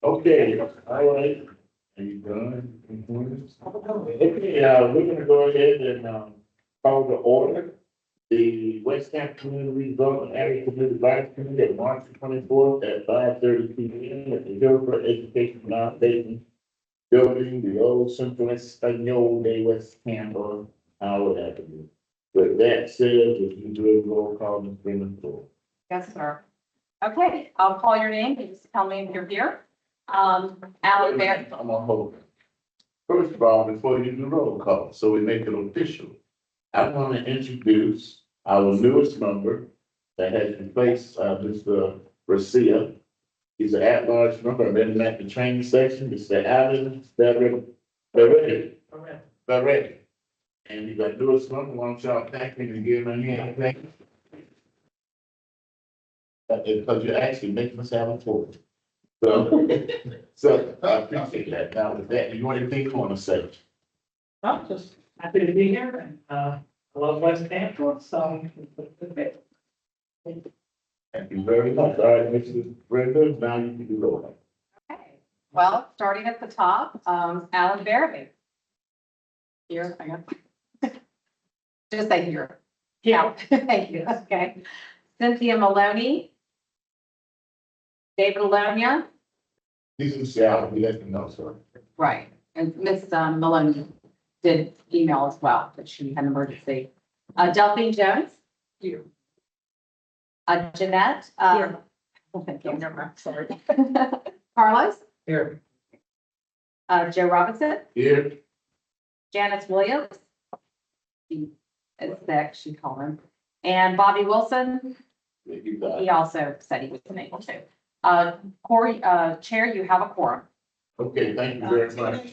Okay, all right. Are you done? Okay, we're gonna go ahead and, call the order. The West Camp Community Development Area Committee Vice Committee at March 24th at 5:30 p.m. at the Hillsborough Education Foundation Building, the old Central Espanol de West Tampa, Howard Avenue. With that said, if you do a roll call, Ms. Freeman, floor. Yes, sir. Okay, I'll call your name. You just tell me if you're here. Alan Bear. I'm on hold. First of all, before you do roll call, so we make it official, I want to introduce our newest member that has replaced, Mr. Garcia. He's an at-large member. I met him at the training section. Mr. Allen Barretti. Barretti. And he's our newest member. Why don't y'all thank him and give him a hand? Thank you. Because you're actually making us have a tour. So, so I appreciate that. Now with that, you want anything you want to say? I'm just happy to be here and, I love West Tampa, so. Thank you very much. All right, Mrs. Brenda, now you can do roll. Okay, well, starting at the top, Alan Barabee. Here, hang on. Just say here. Yeah, thank you, okay. Cynthia Maloney. David Alonia, He's in Seattle. We let them know, sir. right, and Miss Maloney did email as well, that she had an emergency. Delphine Jones. Here. Jeanette. Here. Thank you. Never, sorry. Carlos. Here. Joe Robinson. Here, Janice Williams. He is sick, she called him. And Bobby Wilson, you got he it. also said he was unable to. Corey, Chair, you have a quorum. Okay, thank you very much.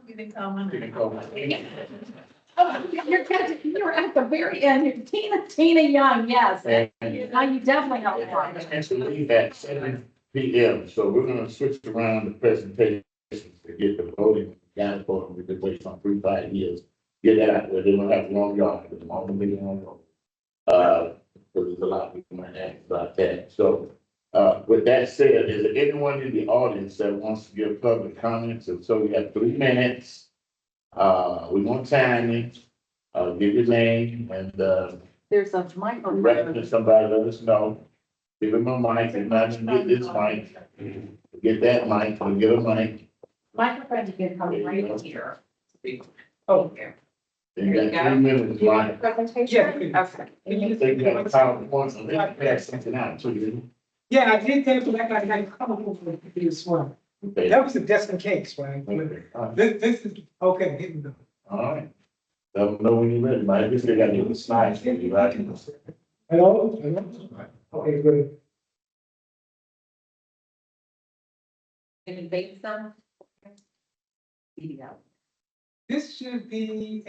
You can come You can call. Oh, you're at the very end. Tina Young, yes. And Now you definitely have a quorum. and to leave at 7 p.m. So we're gonna switch around the presentations to get the voting down for them. We've been waiting on 3-5 years. Get that out there. They don't have long yard, but the moment we don't know. Because there's a lot we might ask about that. So, with that said, is there anyone in the audience that wants to give public comments? And so we have 3 minutes. We want timing. Give your name and, There's a microphone. recognize somebody, let us know. Give him a mic, if not, get this mic, get that mic, and get a mic. Microphone, you can come right here. Oh, here. You got 3 minutes, Mike. Presentation? Okay. They got a PowerPoint, and then pass something out to you. Yeah, I did tell you that I had a couple of this one. Okay. That was a just in case, right? Okay. All right. This is, okay, here we go. All right. Let them know when you're ready, Mike. I guess they got to do the slides for you, right? Hello? Hello? Okay, good. Can you bake some? Video. This should be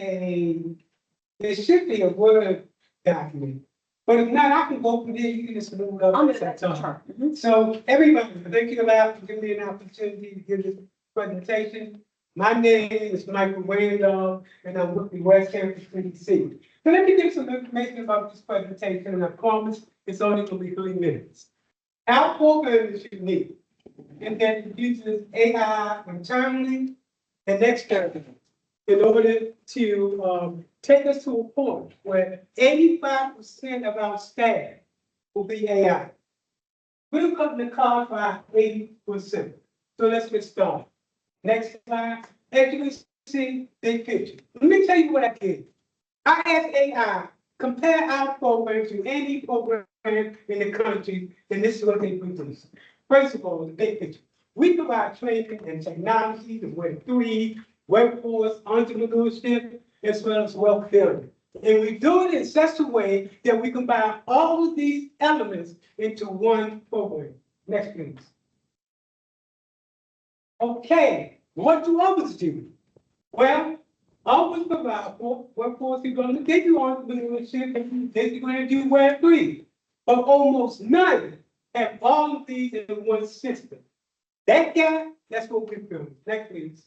it should be a Word document. But if not, I can go from there, you can just move it up. I'm at gonna that time. turn. So everybody, thank you allowed for giving me an opportunity to give this presentation. My name is Michael Randolph, and I'm with the West Campus CDC. So let me give some information about this presentation, and I promise it's only going to be 3 minutes. Our program is unique in that it uses AI internally and externally in order to take us to a point where 85% of our staff will be AI. We're cutting the cost by 80%. So let's get started. Next slide. As you can see, big picture. Let me tell you what I did. I asked AI, compare our program to any program in the country, and this is what they produce. First of all, the big picture. We provide training and technology, the Web3, workforce, entrepreneurship, as well as wealth building. And we do it in such a way that we combine all of these elements into one program. Next, please. Okay, what do others do? Well, others provide workforce development, they do entrepreneurship, they're going to do Web3. But almost none have all of these in one system. That gap, that's what we're doing. Next, please.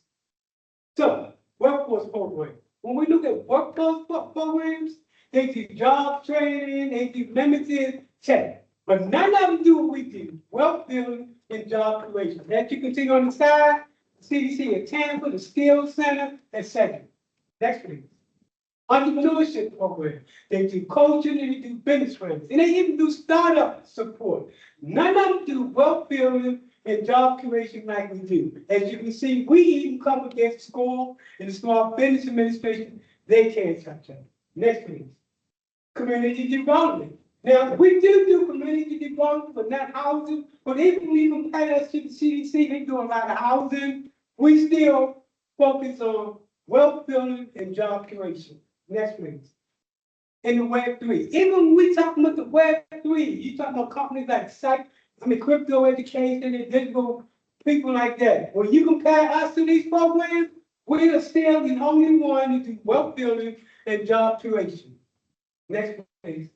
So, workforce program. When we look at workforce programs, they do job training, they do limited check. but none of them do what we do, wealth building and job creation. As you can see on the side, CDC at Tampa, the Skills Center, etc. Next please. Entrepreneurship program. They do coaching and they do business training. And they even do startup support. None of them do wealth building and job creation like we do. As you can see, we even come against school and the Small Business Administration. They can't touch us. Next please. Community development. Now, we do community development, but not housing. But even when we compare us to the CDC, they do a lot of housing. We still focus on wealth building and job creation. Next, please. In the Web 3. Even when we talking about the Web 3, you talking about companies like crypto education and digital people like that. When you compare us to these programs, we are still the only one to do wealth building and job creation. Next, please.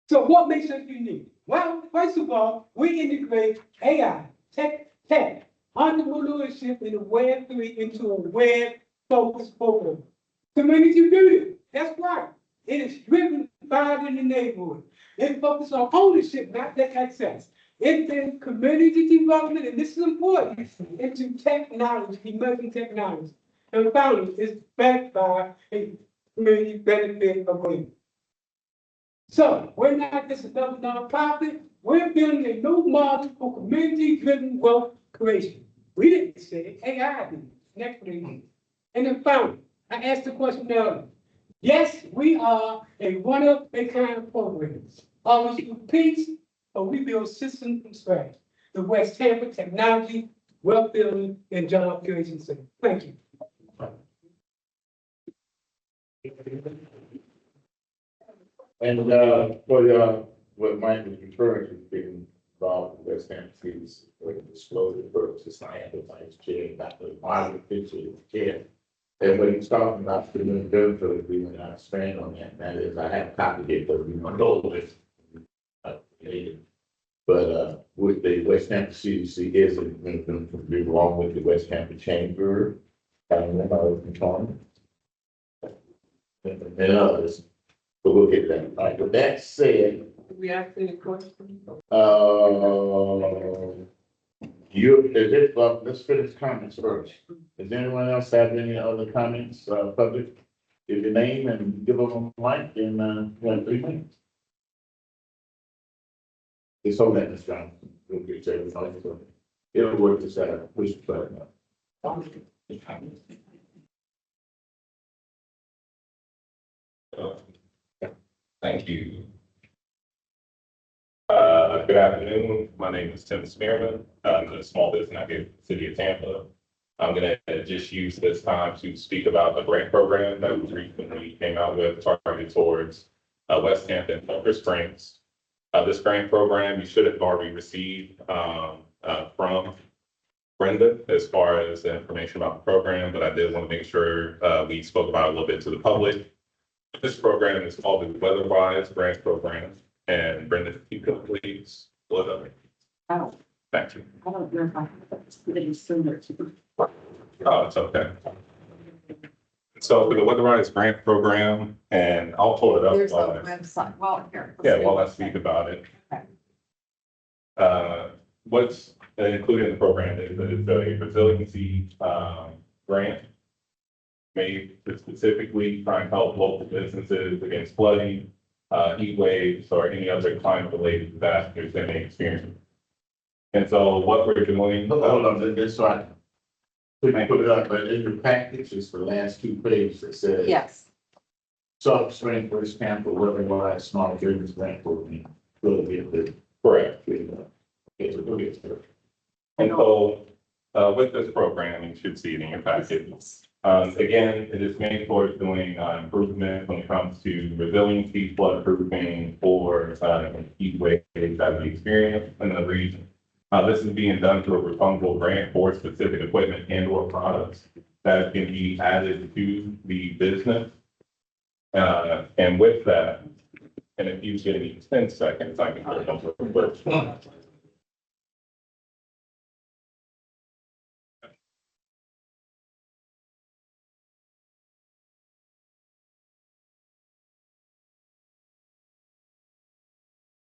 So what makes us unique? Well, first of all, we integrate AI, tech, entrepreneurship in the Web 3 into a web-focused program. Community building, that's right. It is driven by in the neighborhood. It focuses on ownership, not that access. It is community development, and this is important, into technology, emerging technology. And finally, it's backed by a community benefit agreement. So we're not just another nonprofit, we're building a new model for community-driven wealth creation. We didn't say it, AI did. Next please. And then finally, I asked the question earlier. Yes, we are a one-of-a-kind program. Always do peace, but we build systems from scratch. The West Tampa Technology, Wealth Building, and Job Creation Center. Thank you. And what Mike was referring to, being involved with West Ham City's disclosure purposes, I am the vice chair, not the model picture of the chair. And when he's talking about the new building agreement, I expand on that. That is, I have a copy here, but we don't know this. But with the West Tampa CDC is anything to be wrong with the West Tampa Chamber, and others. But we'll get to that. All right, with that said, We ask any questions? Let's finish comments first. Does anyone else have any other comments, public? Give your name and give them a mic in, 3 minutes. Just hold that, Ms. Johnson. We'll get to everything. It'll work this out. Push the button up. Thank you. Good afternoon. My name is Tim Spearman. I'm a small business advocate for the city of Tampa. I'm going to just use this time to speak about a grant program that we recently came out with targeted towards West Tampa and Sulphur Springs. This grant program you should have already received from Brenda as far as the information about the program, but I did want to make sure we spoke about it a little bit to the public. This program is called the Weatherwise Grant Program. And Brenda, if you could please look up. Oh, Thank you. I don't know if I have it sooner. Oh, it's okay. So for the Weatherwise Grant Program, and I'll pull it up. There's a while I- website, well, here. Yeah, while I speak about it. Okay. What's included in the program is a resiliency grant made to specifically try and help local businesses against flooding, heat waves, or any other climate-related disasters they may experience. And so what we're doing. Hold on, that's right. We may put it up, but in your package, it's the last 2 pages that says. Yes. Sulphur Springs, West Tampa, Weatherwise Small Business Grant Program. Really get the. Correct. Okay, so go ahead, sir. And so, with this program, you should see it in your package. Again, it is made towards doing improvement when it comes to resiliency, flood proofing, or heat waves that we experience in the region. This is being done through a refundable grant for specific equipment and or products that can be added to the business. And with that, and if you give me 10 seconds, I can put it up real quick.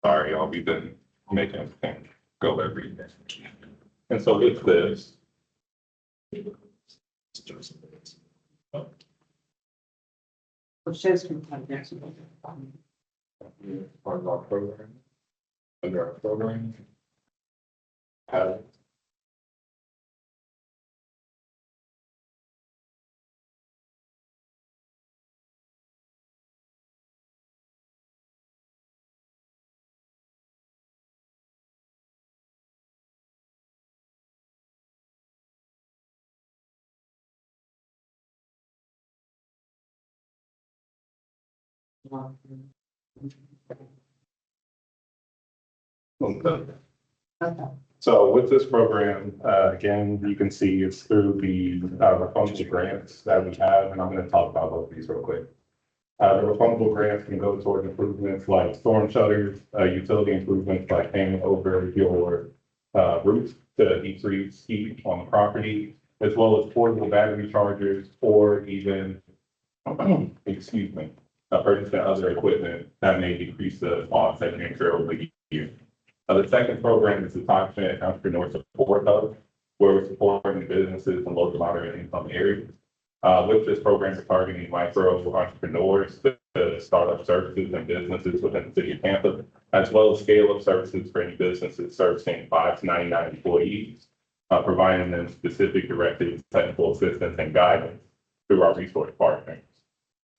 Sorry, I'll be done. make everything go every day. And so with this. Part of our program. Under our program. Have. So with this program, again, you can see it's through the refundable grants that we have, and I'm going to talk about both of these real quick. The refundable grants can go toward improvements like storm shutters, utility improvements like painting over your roof to decrease heat on the property, as well as portable battery chargers, or even, excuse me, purchasing other equipment that may decrease the cost that you incur over the year. The second program is the Top 10 Entrepreneur Support Hub, where we're supporting businesses in low to moderate income areas. With this program, we're targeting micro entrepreneurs to start up services and businesses within the city of Tampa, as well as scale up services for any businesses servicing 5 to 99 employees, providing them specific directed technical assistance and guidance through our resource partners.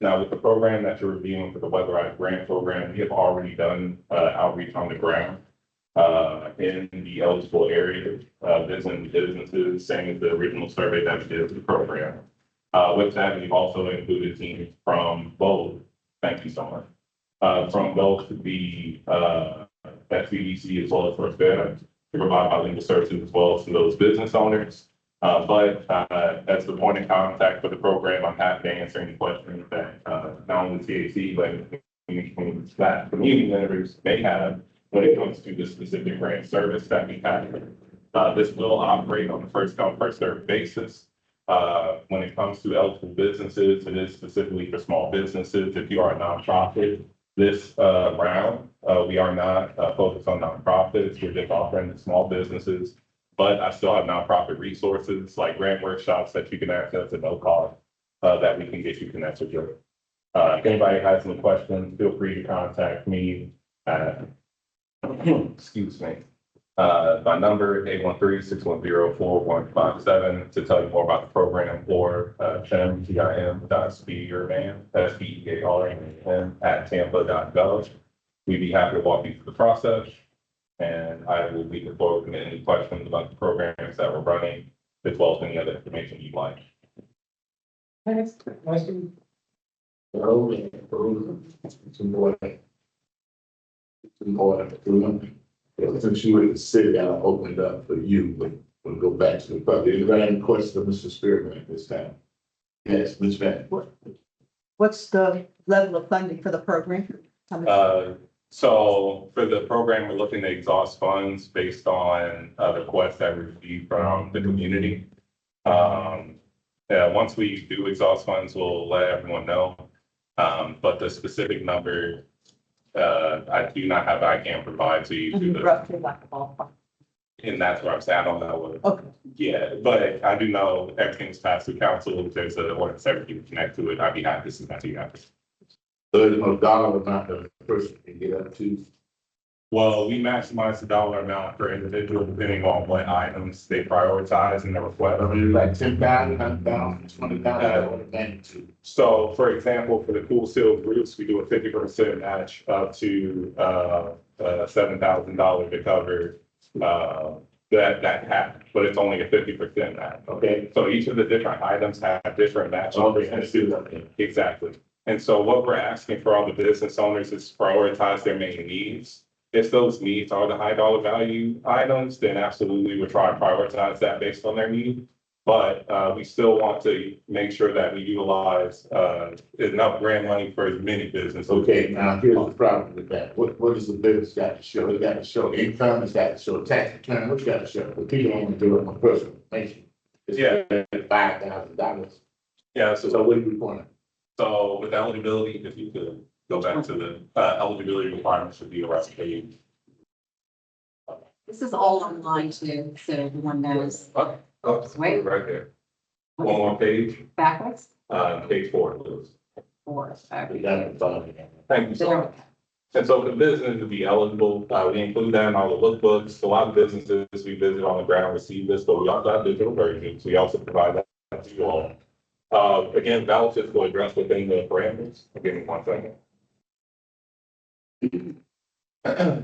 Now, with the program that you're reviewing for the Weatherized Grant Program, we have already done outreach on the ground in the eligible areas, visiting businesses, same as the original survey that we did for the program. With that, we've also included teams from both, thank you so much, from both the SBDC as well as First Bear to provide bilingual services as well as to those business owners. But as the point of contact for the program, I'm happy to answer any questions that not only CAC, but that community members may have when it comes to the specific grant service that we have. This will operate on a first come, first served basis. When it comes to eligible businesses, it is specifically for small businesses. If you are a nonprofit, this round, we are not focused on nonprofits. We're just offering to small businesses, but I still have nonprofit resources like grant workshops that you can access at no cost that we can get you connected with. If anybody has any questions, feel free to contact me at, excuse me. My number, 813-610-4157 to tell you more about the program, or tim.spearman, SPEARMAN @tampa.gov. We'd be happy to walk you through the process, and I will be looking forward to any questions about the programs that we're running, as well as any other information you'd like. Next question. Some more. Since you were in the city, I'll open it up for you, but we'll go back to the public. Anybody have any questions for Mr. Spearman at this time? Yes, Ms. Van. What's the level of funding for the program? How much? So for the program, we're looking to exhaust funds based on the requests that we received from the community. Once we do exhaust funds, we'll let everyone know. But the specific number, I do not have, I can't provide to you. Roughly like a ballpark. And that's where I'm saying, I don't know what. Okay. Yeah, but I do know everything's passed through council. If there's an ordinance secretary to connect to it, I'd be happy to send that to you guys. So there's no dollar amount that a person can get up to. Well, we maximize the dollar amount per individual depending on what items they prioritize in the request. I mean, like 10,000, 100,000, 20,000, what magnitude. So for example, for the cool seal roofs, we do a 50% match up to $7,000 to cover that half, but it's only a 50% match. Okay, so each of the different items have different matching percentages. Exactly. And so what we're asking for all the business owners is to prioritize their main needs. If those needs are the high dollar value items, then absolutely we'll try to prioritize that based on their need. But we still want to make sure that we utilize enough grant money for as many businesses. Okay, now here's the problem with that. What does the business got to show? It got to show income, it's got to show tax return, what you got to show? But people don't want to do it on personal information. Yeah. $5,000. Yeah, So what do you want? So with eligibility, if you could go back to the eligibility requirements should be around page This is all online too, so everyone knows. Wait. Right there. One more page, Backwards? page 4, please. Or, We got it done. Thank you so there much. we go. And so for the business to be eligible, we include that in all the lookbooks. A lot of businesses we visit on the ground receive this, but we also have digital versions. We also provide that to you all. Again, vouchers will address within the parameters. Give me 1 second.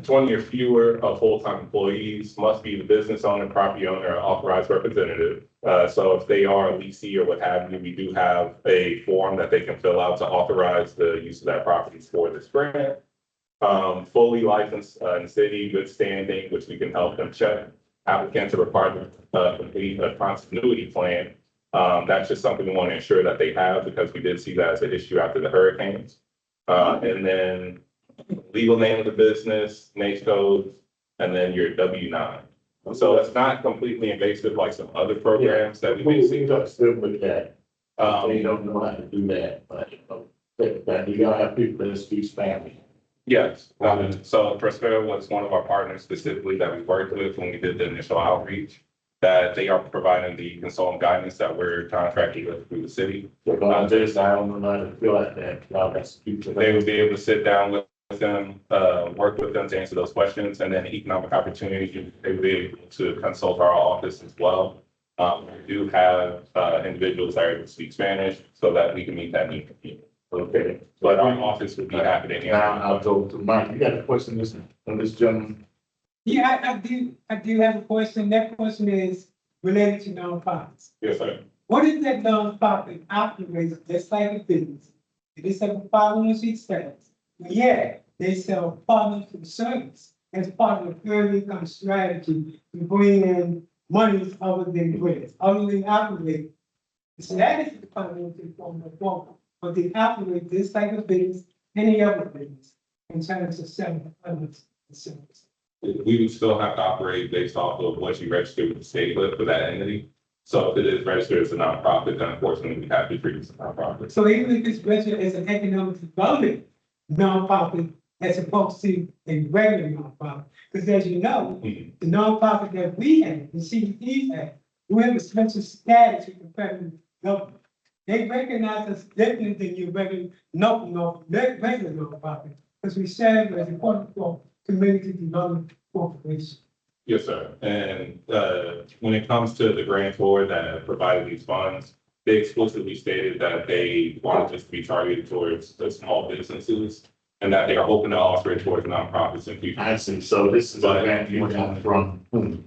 20 or fewer full-time employees must be the business owner, property owner, or authorized representative. So if they are a leasee or what have you, we do have a form that they can fill out to authorize the use of that property for this grant. Fully licensed in the city, good standing, which we can help them check. Applicants are required to complete a continuity plan. That's just something we want to ensure that they have because we did see that as an issue after the hurricanes. And then legal name of the business, NAICS code, and then your W-9. So it's not completely invasive like some other programs that we may We see. got still with that. They don't know how to do that, but, you gotta have people that speak Spanish. Yes, so Prospero was one of our partners specifically that we worked with when we did the initial outreach. That they are providing the consultant guidance that we're contracting with through the city. So, I don't know how to feel like that. Y'all got to speak to They them. would be able to sit down with them, work with them to answer those questions, and then economic opportunity, they would be able to consult our office as well. We do have individuals that are able to speak Spanish so that we can meet that need. Okay. But our office would be happy to Now, answer. I'll go to Mike. You got a question on this gentleman? Yeah, I do have a question. That question is related to nonprofits. Yes, sir. What is that nonprofit operates just like a business? It is a 501c status. Yeah, they sell products and service as part of the early income strategy to bring in monies other than grants, other than operate. So that is the 501c form, but they operate just like a business, any other business, in terms of selling products and services. We would still have to operate based off of what you registered with the state with for that entity. So if it is registered as a nonprofit, then unfortunately we have to treat it as a nonprofit. So even if it's registered as an economic development nonprofit as opposed to a regular nonprofit, because as you know, Mhm. the nonprofit that we have, the CDE have, we have a special status with the federal government. They recognize us different than your regular nonprofit, because we serve as a for community development corporation. Yes, sir. And when it comes to the grantor that provided these funds, they explicitly stated that they wanted this to be targeted towards the small businesses and that they are hoping to offer it towards nonprofits in future. I see. So this is a grant you got from whom?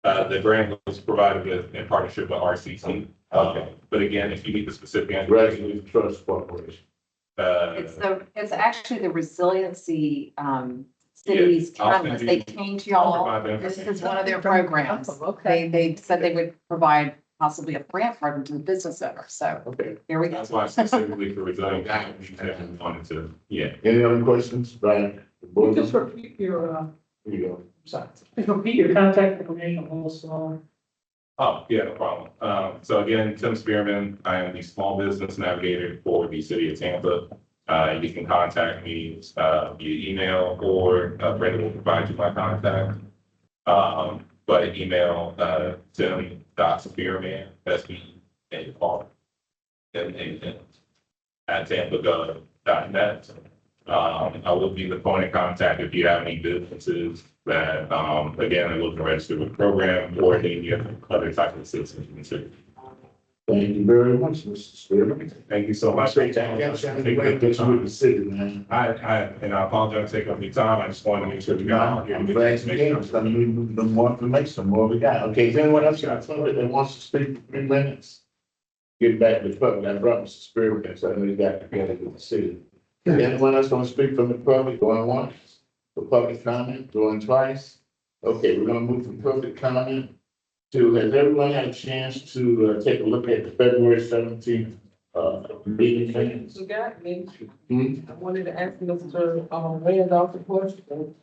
The grant was provided with in partnership with RCC. Okay. But again, if you need the specific Resident Trust Corporation. It's actually the resiliency, cities, Yeah, I'll counties, send they you- came to I'll y'all. provide them. This is one of their programs. Okay. They said they would provide possibly a grant program to the business owner, so Okay. here we go. That's why specifically for resilient, we wanted to, yeah. Any other questions, Brian? The board Just member? repeat your, Here you go. sorry, just repeat your contact information also. Oh, yeah, no problem. So again, Tim Spearman, I am the small business navigator for the city of Tampa. You can contact me via email or Brenda will provide you my contact. But email tim.spearman, SBAR, at tampagov.net. I will be the point of contact if you have any businesses that, again, are looking to register with the program or any other type of assistance you consider. Thank you very much, Mr. Spearman. Thank you so much. Appreciate that. Get you with the city, man. I apologize for taking up your time. I just wanted to make sure we got all here. I'm glad you came. It's gonna need a little more information, more we got. Okay, is anyone else got somebody that wants to speak for 3 minutes? Get back to the public. I brought Mr. Spearman, so I know you got together with the city. Is anyone else gonna speak from the public, going once? For public comment, going twice? Okay, we're gonna move from public comment to, has everyone had a chance to take a look at the February 17th meeting minutes? You got me. Hmm? I wanted to ask Mr. Randolph a question.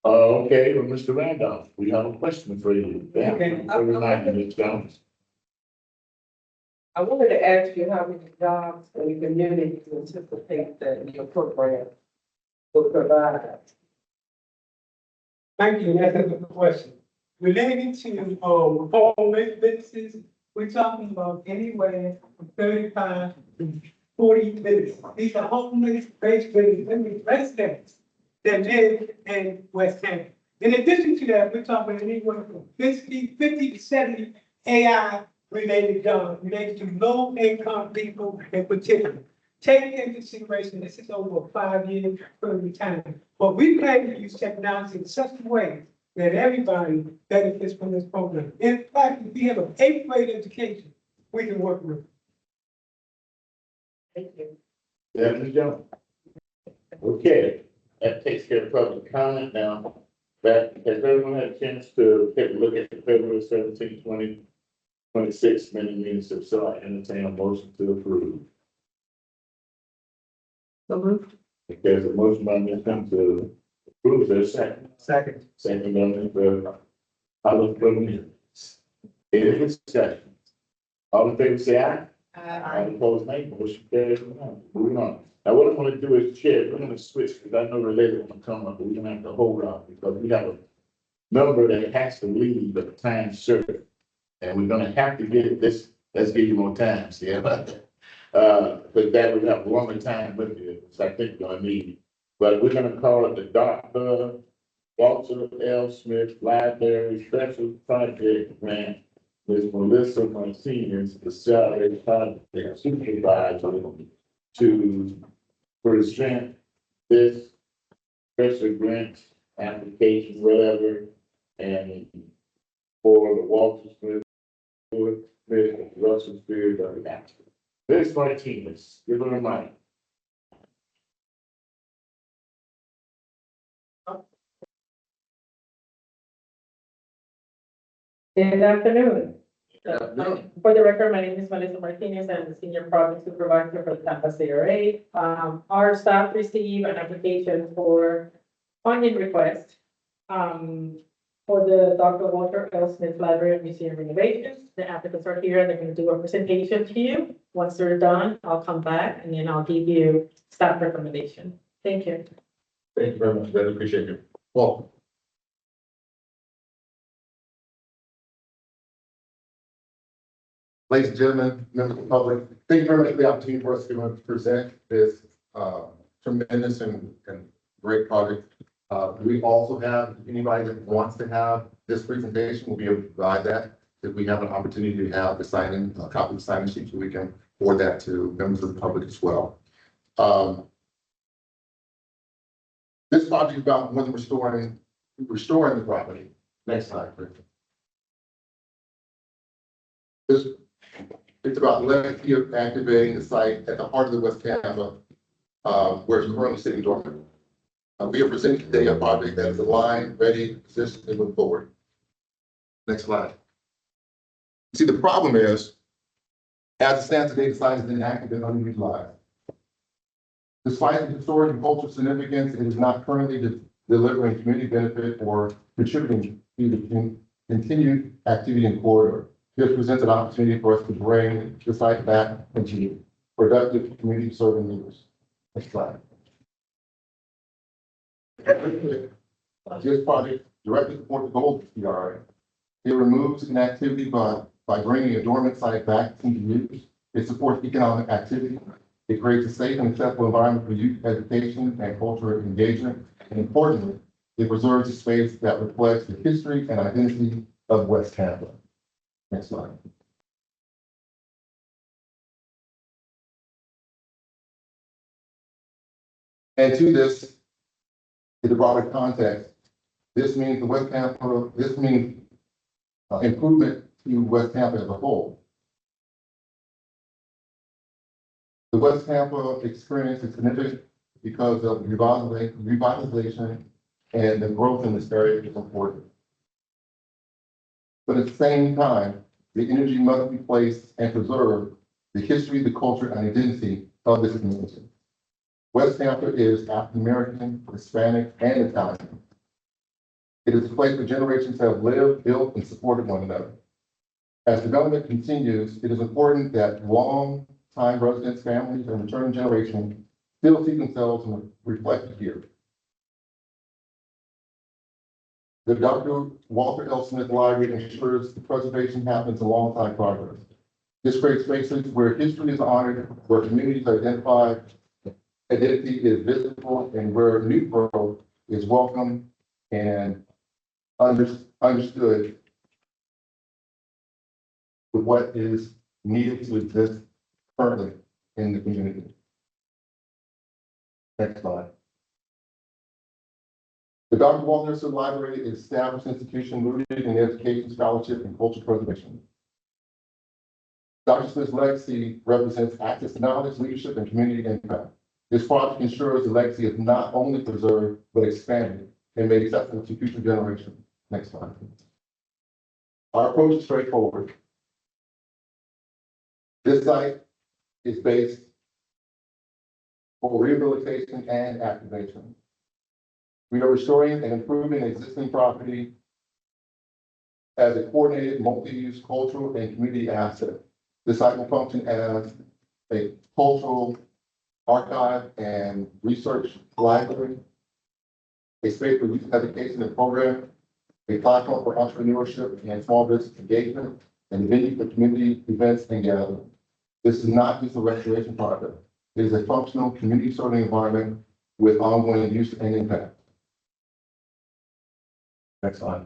Okay, well, Mr. Randolph, we have a question for you. Okay. Ms. Jones. I wanted to ask you how many jobs in the community you anticipate that your program will provide. Thank you, that's a good question. Related to, homeless businesses, we're talking about anywhere from 35 to 40 businesses. These are homeless based businesses, I mean, residents that live in West Tampa. In addition to that, we're talking anywhere from 50 to 70 AI related jobs, related to low income people in particular. Taking into consideration this is over a 5-year period of time. But we plan to use technology in such a way that everybody benefits from this program. In fact, if we have an 8th grade education, we can work with. Thank you. Deputy Jones. Okay, that takes care of public comment now. That, has everyone had a chance to take a look at the February 17, 2026 minutes of so I entertain a motion to approve. So moved. If there's a motion by Ms. Hunt to approve, there's a second. Second. Second by Mr. Oliver Williams. Any discussion? All in favor, say aye. All opposed, nay. Motion carries. Moving on. Now, what I'm gonna do is, Chair, we're gonna switch, because I know related will come up, but we're gonna have to hold on, because we have a number that has to leave at the time certain. And we're gonna have to get this, let's give you more time, see, but that would have longer time with you, which I think we're gonna need. But we're gonna call it the Dr. Walter L. Smith Library Special Project Grant with Melissa Martinez, the salary project supervisor, to present this special grant application, whatever, and for the Walter Smith, Russell Spears, Ms. Martinez, give her a mic. Good afternoon. No. For the record, my name is Melissa Martinez. I'm the Senior Project Supervisor for the Tampa CRA. Our staff received an application for funding request for the Dr. Walter L. Smith Library and Museum renovations. The applicants are here. They're going to do a presentation to you. Once they're done, I'll come back and then I'll give you staff recommendation. Thank you. Thank you very much, I appreciate you. Welcome. Ladies and gentlemen, members of the public, thank you very much for the opportunity for us to present this tremendous and great project. We also have, anybody that wants to have this presentation, we'll be able to provide that. If we have an opportunity to have the sign-in, a copy of the sign-in sheet, so we can forward that to members of the public as well. This project is about more than restoring the property. Next slide, please. It's about legacy of activating the site at the heart of the West Tampa, where it's currently sitting dormant. We are presenting today a project that is aligned, ready, positioned, and move forward. Next slide. See, the problem is, as it stands today, the site is inactive and underutilized. Despite its historic and cultural significance, it is not currently delivering community benefit or contributing to the continued activity in the corridor. This presents an opportunity for us to bring the site back into productive community serving leaders. Next slide. This project directly supports the goals of the CRA. It removes inactivity by bringing a dormant site back into use. It supports economic activity. It creates a safe and accessible environment for youth education and cultural engagement. And importantly, it preserves a space that reflects the history and identity of West Tampa. Next slide. And to this, in the broader context, this means improvement to West Tampa as a whole. The West Tampa experience is significant because of revitalization and the growth in this area is important. But at the same time, the energy must be placed and preserve the history, the culture, and identity of this community. West Tampa is African American, Hispanic, and Italian. It is a place where generations have lived, built, and supported one another. As development continues, it is important that long-time residents, families, and returning generations still see themselves reflected here. The Dr. Walter L. Smith Library ensures the preservation happens alongside progress. This creates spaces where history is honored, where communities are identified, identity is visible, and where new growth is welcome and understood with what is needed to exist currently in the community. Next slide. The Dr. Walter Smith Library is an established institution rooted in education, scholarship, and cultural preservation. Dr. Smith's legacy represents access to knowledge, leadership, and community impact. This project ensures the legacy is not only preserved, but expanded and made accessible to future generations. Next slide. Our approach is straightforward. This site is based for rehabilitation and activation. We are restoring and improving existing property as a coordinated multi-use cultural and community asset. This site will function as a cultural archive and research library, a space for youth education and program, a platform for entrepreneurship and small business engagement, and a venue for community events and gatherings. This is not just a restoration project. It is a functional, community-serving environment with ongoing use and impact. Next slide.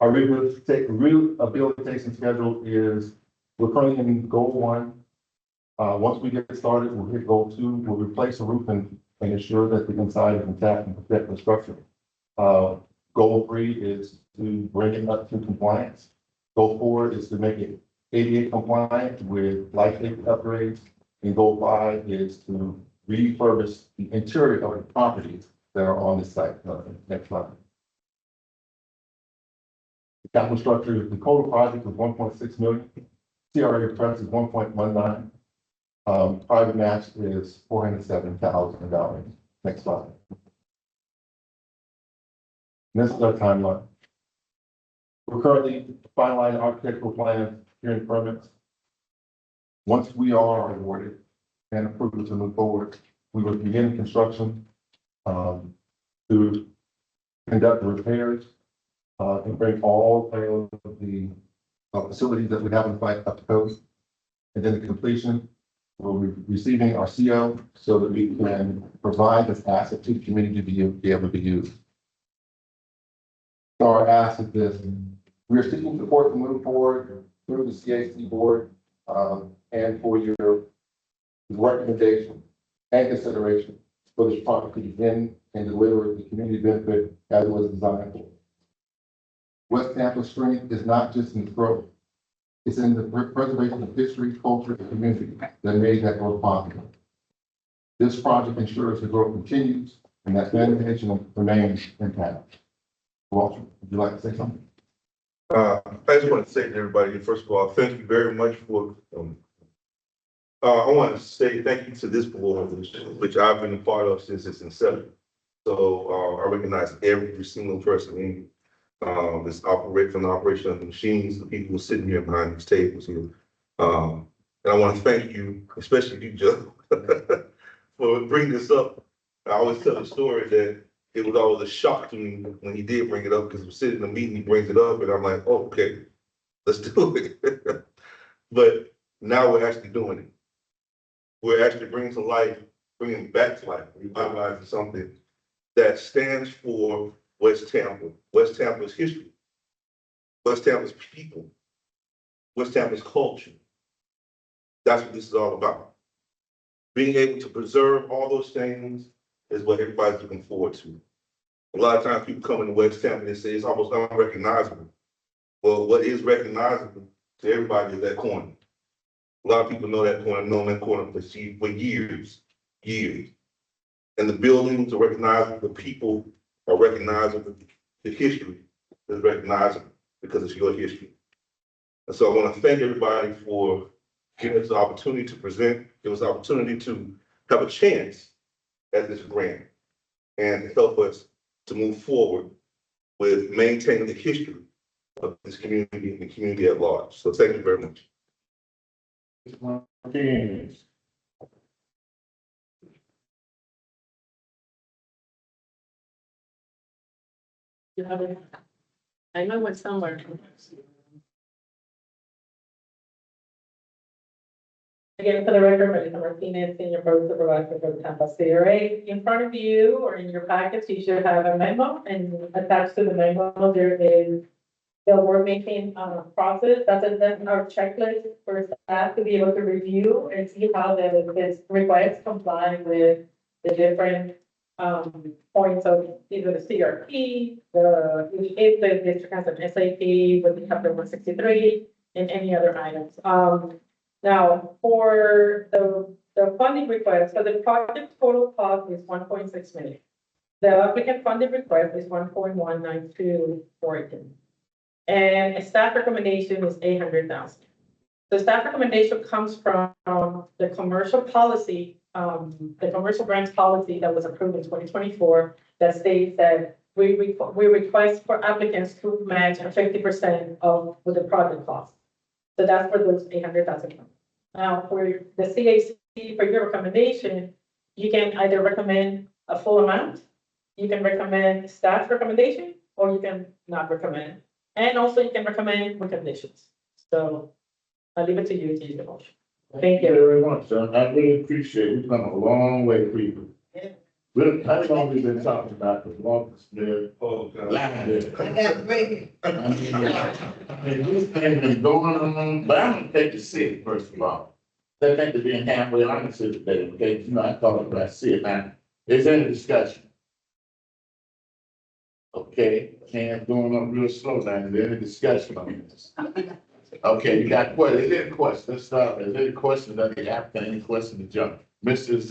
Our rehabilitation schedule is, we're currently in goal 1. Once we get started, we'll hit goal 2. We'll replace the roof and ensure that the inside is intact and protect the structure. Goal 3 is to bring it up to compliance. Goal 4 is to make it ADA compliant with life safety upgrades. And goal 5 is to refurbish the interior of the properties that are on the site. Next slide. The capital structure, the total project is 1.6 million. CRA request is 1.19. Private match is $407,000. Next slide. This is our timeline. We're currently finalizing architectural plans, hearing permits. Once we are awarded and approved to move forward, we will begin construction to conduct the repairs and bring all of the facilities that we have in site up to code. And then the completion, we'll be receiving our CO so that we can provide this asset to the community to be able to be used. So our ask is this: we are seeking support to move forward through the CAC board and for your recommendation and consideration for this project to begin and deliver the community benefit as it was designed for. West Tampa's strength is not just in its growth. It's in the preservation of history, culture, and community that made that growth possible. This project ensures the growth continues and that management remains intact. Walter, would you like to say something? I just want to say to everybody, first of all, thank you very much for, I want to say thank you to this board, which I've been a part of since its inception. So I recognize every single person in this operate from the operation of the machines, the people who are sitting here behind these tables here. And I want to thank you, especially you, Joe, for bringing this up. I always tell the story that it was always a shock to me when he did bring it up, because we're sitting in a meeting, he brings it up, and I'm like, oh, okay, let's do it. But now we're actually doing it. We're actually bringing to life, bringing back to life, revitalizing something that stands for West Tampa, West Tampa's history, West Tampa's people, West Tampa's culture. That's what this is all about. Being able to preserve all those things is what everybody's looking forward to. A lot of times people come into West Tampa and say it's almost unrecognizable. Well, what is recognizable to everybody is that corner. A lot of people know that corner, known that corner for years. And the buildings are recognizable, the people are recognizable, the history is recognizable because it's your history. And so I want to thank everybody for giving us the opportunity to present, give us the opportunity to have a chance at this grant and help us to move forward with maintaining the history of this community and the community at large. So thank you very much. Martinez. You have it? I know it went somewhere. Again, for the record, Melissa Martinez, Senior Program Supervisor for the Tampa CRA. In front of you or in your packets, you should have a memo, and attached to the memo, there is the award making process. That's our checklist for staff to be able to review and see how this request comply with the different points of either the CRP, if the district has an SAP with the chapter 163, and any other items. Now, for the funding request, so the project total cost is 1.6 million. The applicant funding request is 1.19248. And a staff recommendation is 800,000. The staff recommendation comes from the commercial policy, the commercial grants policy that was approved in 2024 that states that we request for applicants to match 50% of the project cost. So that's for those 800,000. Now, for the CAC, for your recommendation, you can either recommend a full amount, you can recommend staff recommendation, or you can not recommend. And also you can recommend with conditions. So I'll leave it to you to use the motion. Thank you. Very much, son. I really appreciate it. We've come a long way, people. Yeah. Really, how long we been talking about the Walker Smith, Oh, God. Lavender? I mean, this thing been going on, but I'm gonna take the city, first of all. I think to being halfway honest with today, okay, you know, I thought about city, now, is there any discussion? Okay, hands going up real slow now, is there any discussion on this? Okay, you got questions, is there any questions, let's start, is there any questions of the applicant, any questions to jump? Mrs.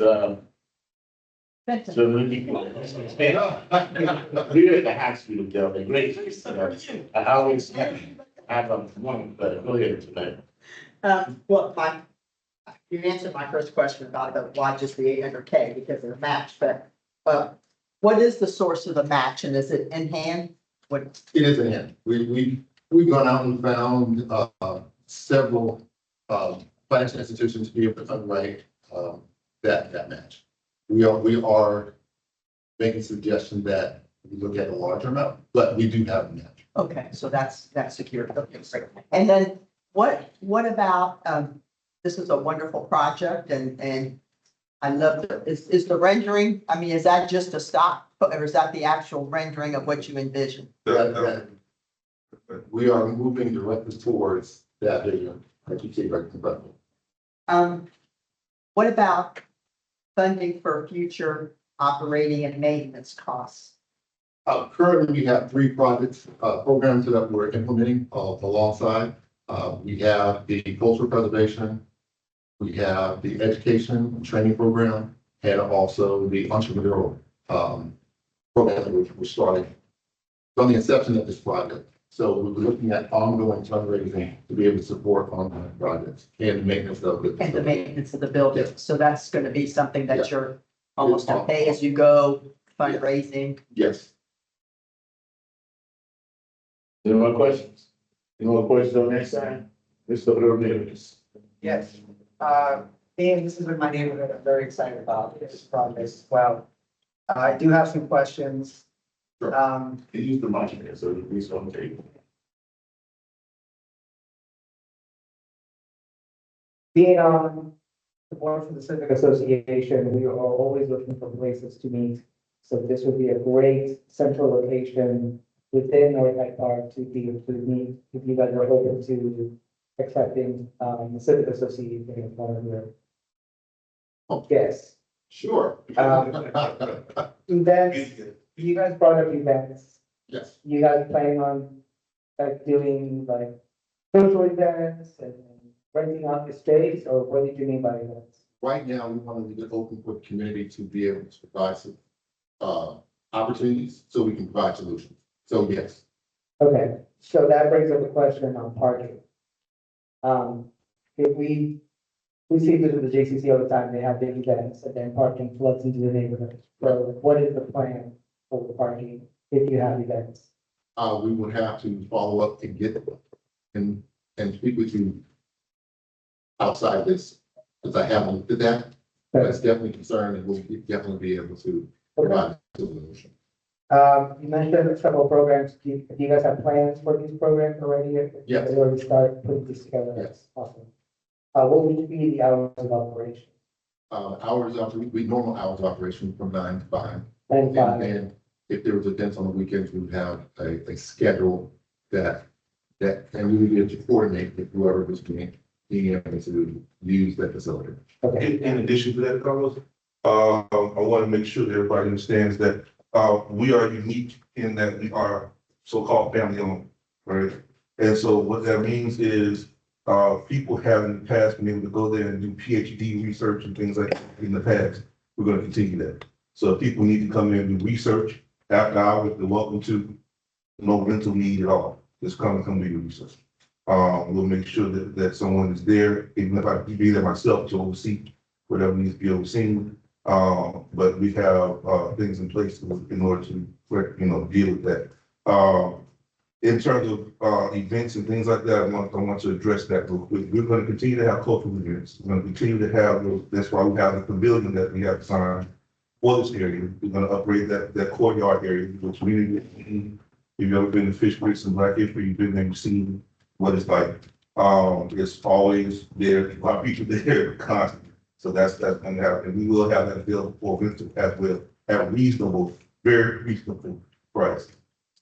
Benton. So let me. We're at the high school, Delta, great. I always have a one, but go ahead tonight. Well, you answered my first question about why just the 800K because of the match, but, what is the source of the match and is it in hand? What, It is in hand. We've gone out and found, several, financial institutions to be able to underwrite, that match. We are making suggestions that we look at a larger amount, but we do have a match. okay, so that's secured. Okay, great. And then what about, this is a wonderful project and I love, is the rendering, I mean, is that just a stock or is that the actual rendering of what you envision? We are moving directly towards that vision, like you see right in front of you. What about funding for future operating and maintenance costs? Currently, we have 3 projects, programs that we're implementing alongside. We have the cultural preservation, we have the education training program, and also the entrepreneurial program that we're starting from the inception of this project. So we're looking at ongoing fundraising to be able to support ongoing projects and the maintenance of the. And the maintenance of the building. Yes. So that's going to be something that Yeah. you're almost a pay as you go fundraising. Yes. Any more questions? Any more questions on that side? Mr. Ramirez. Yes, being this is in my neighborhood, I'm very excited about this project as well. I do have some questions. Sure. Can you use the mic here so we on the table? Being on the board for the Civic Association, we are always looking for places to meet. So this would be a great central location within North Hyde Park to be able to meet if you guys are open to accepting the Civic Association as one of your guests. Sure. Events, you guys brought up events. Yes. You guys planning on like doing like social events and renting out the space, or what did you mean by events? Right now, we want to leave it open for the community to be able to provide some, opportunities so we can provide solutions. So yes, Okay, so that brings up a question on parking. If we see this with the JCC all the time, they have big events and then parking floods into the neighborhood. So what is the plan for the parking if you have events? we would have to follow up and get and speak with you outside this, because I haven't looked at that. But it's definitely concerned and we'll definitely be able to provide a solution. You mentioned several programs. Do you guys have plans for these programs already? Yes. You already start putting this together? Yes. Awesome. What would be the hours of operation? Normal hours of operation from 9 to 5. 9 to And 5? then if there was events on the weekends, we would have a schedule that and we would be able to coordinate with whoever was being able to use that facility. Okay. In addition to that, Carlos, I want to make sure that everybody understands that, we are unique in that we are so-called family owned, right? And so what that means is, people have in the past been able to go there and do PhD research and things like that in the past. We're going to continue that. So if people need to come in and do research after hours, they're welcome to. No rental need at all. Just come do your research. We'll make sure that someone is there, even if I be there myself to oversee whatever needs to be overseen. But we have, things in place in order to, deal with that. In terms of, events and things like that, I want to address that real quick. We're going to continue to have cultural events. We're going to continue to have those. That's why we have the pavilion that we have designed for this area. We're going to upgrade that courtyard area, which really, if you've ever been to Fish Grits and Black History, you've been there, you've seen what it's like. It's always there, a lot of people there constantly. So that's going to happen. We will have that available for visitors as well at reasonable, very reasonable price.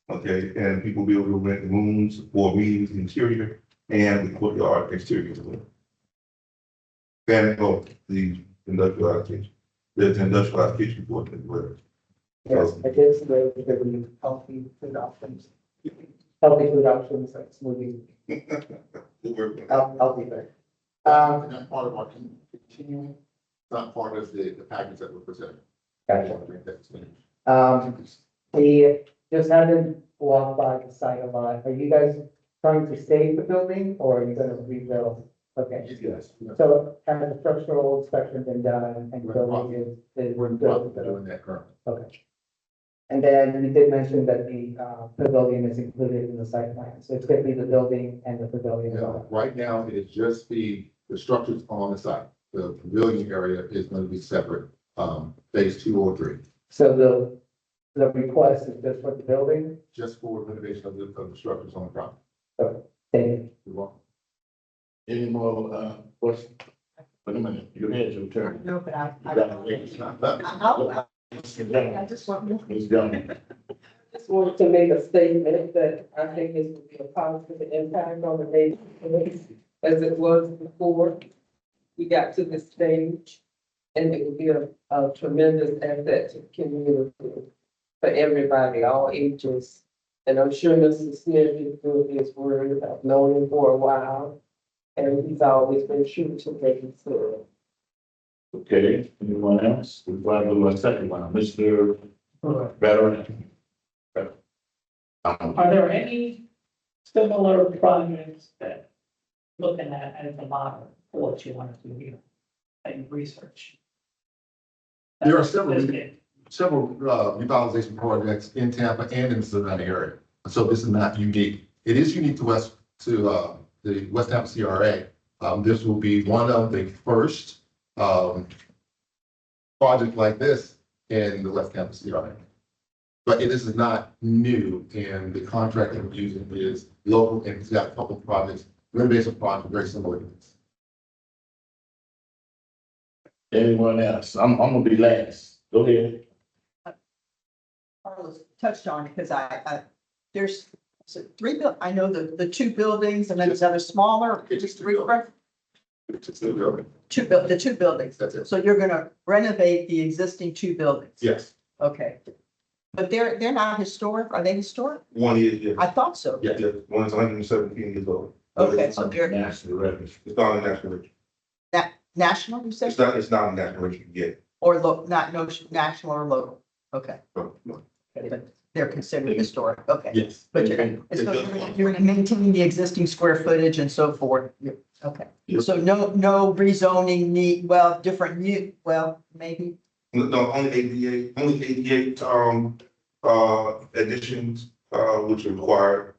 Okay, and people will be able to rent rooms for meetings interior and the courtyard exterior as well. And the industrialized kitchen. There's an industrialized kitchen for it as well. Yes, I did see there would be healthy food options. Healthy food options like smoothies. I'll be there. Not part of our continuing, not part of the package that we're presenting. Gotcha. We just haven't walked by the site a lot. Are you guys trying to save the building or are you gonna rebuild? Okay, Yes. so has the structural inspection been done and the building is We're built? doing that currently. Okay. And then you did mention that the pavilion is included in the site plan, so it's gonna be the building and the pavilion. Right now, it's just the structures on the site. The pavilion area is going to be separate, phase 2 or 3, So the request is just for the building? just for renovation of the structures on the property. Thank you. You're welcome. Any more, questions? Wait a minute, you had your turn. No, but You gotta wait. I just want more. He's done. Just wanted to make a statement that I think this will be a positive impact on the neighborhood as it was before we got to this stage. And it will be a tremendous asset to the community for everybody, all ages. And I'm sure Mr. Smith is doing his word. I've known him for a while. And he's always been true to what he said. Okay, anyone else? Before I go to the second one, Mr. Veteran. Are there any similar projects that looking at as a model for what you want to do here? That you research? There are several revitalization projects in Tampa and in the Savannah area. So this is not unique. It is unique to the West Tampa CRA. This will be one of the first projects like this in the West Tampa CRA. But this is not new, and the contract that we're using is local, and it's got a couple of projects, renovation projects, very similar to this. Anyone else? I'm gonna be last. Go ahead. Carlos touched on it because there's I know the 2 buildings and then there's other smaller, just 3, It's a new building. the 2 buildings. That's it. So you're gonna renovate the existing 2 buildings? Yes. Okay. But they're not historic, are they historic? One is, yeah. I thought so. Yeah, one is 117 years old. Okay, so they're National records. It's not a national record. national, you said? It's not a national record yet. Or not national or local? Okay, No, no. but they're considered historic, okay. Yes. But you're gonna maintain the existing square footage and so forth. Okay, Yes. so no rezoning maybe, No, only 88, additions, which are required,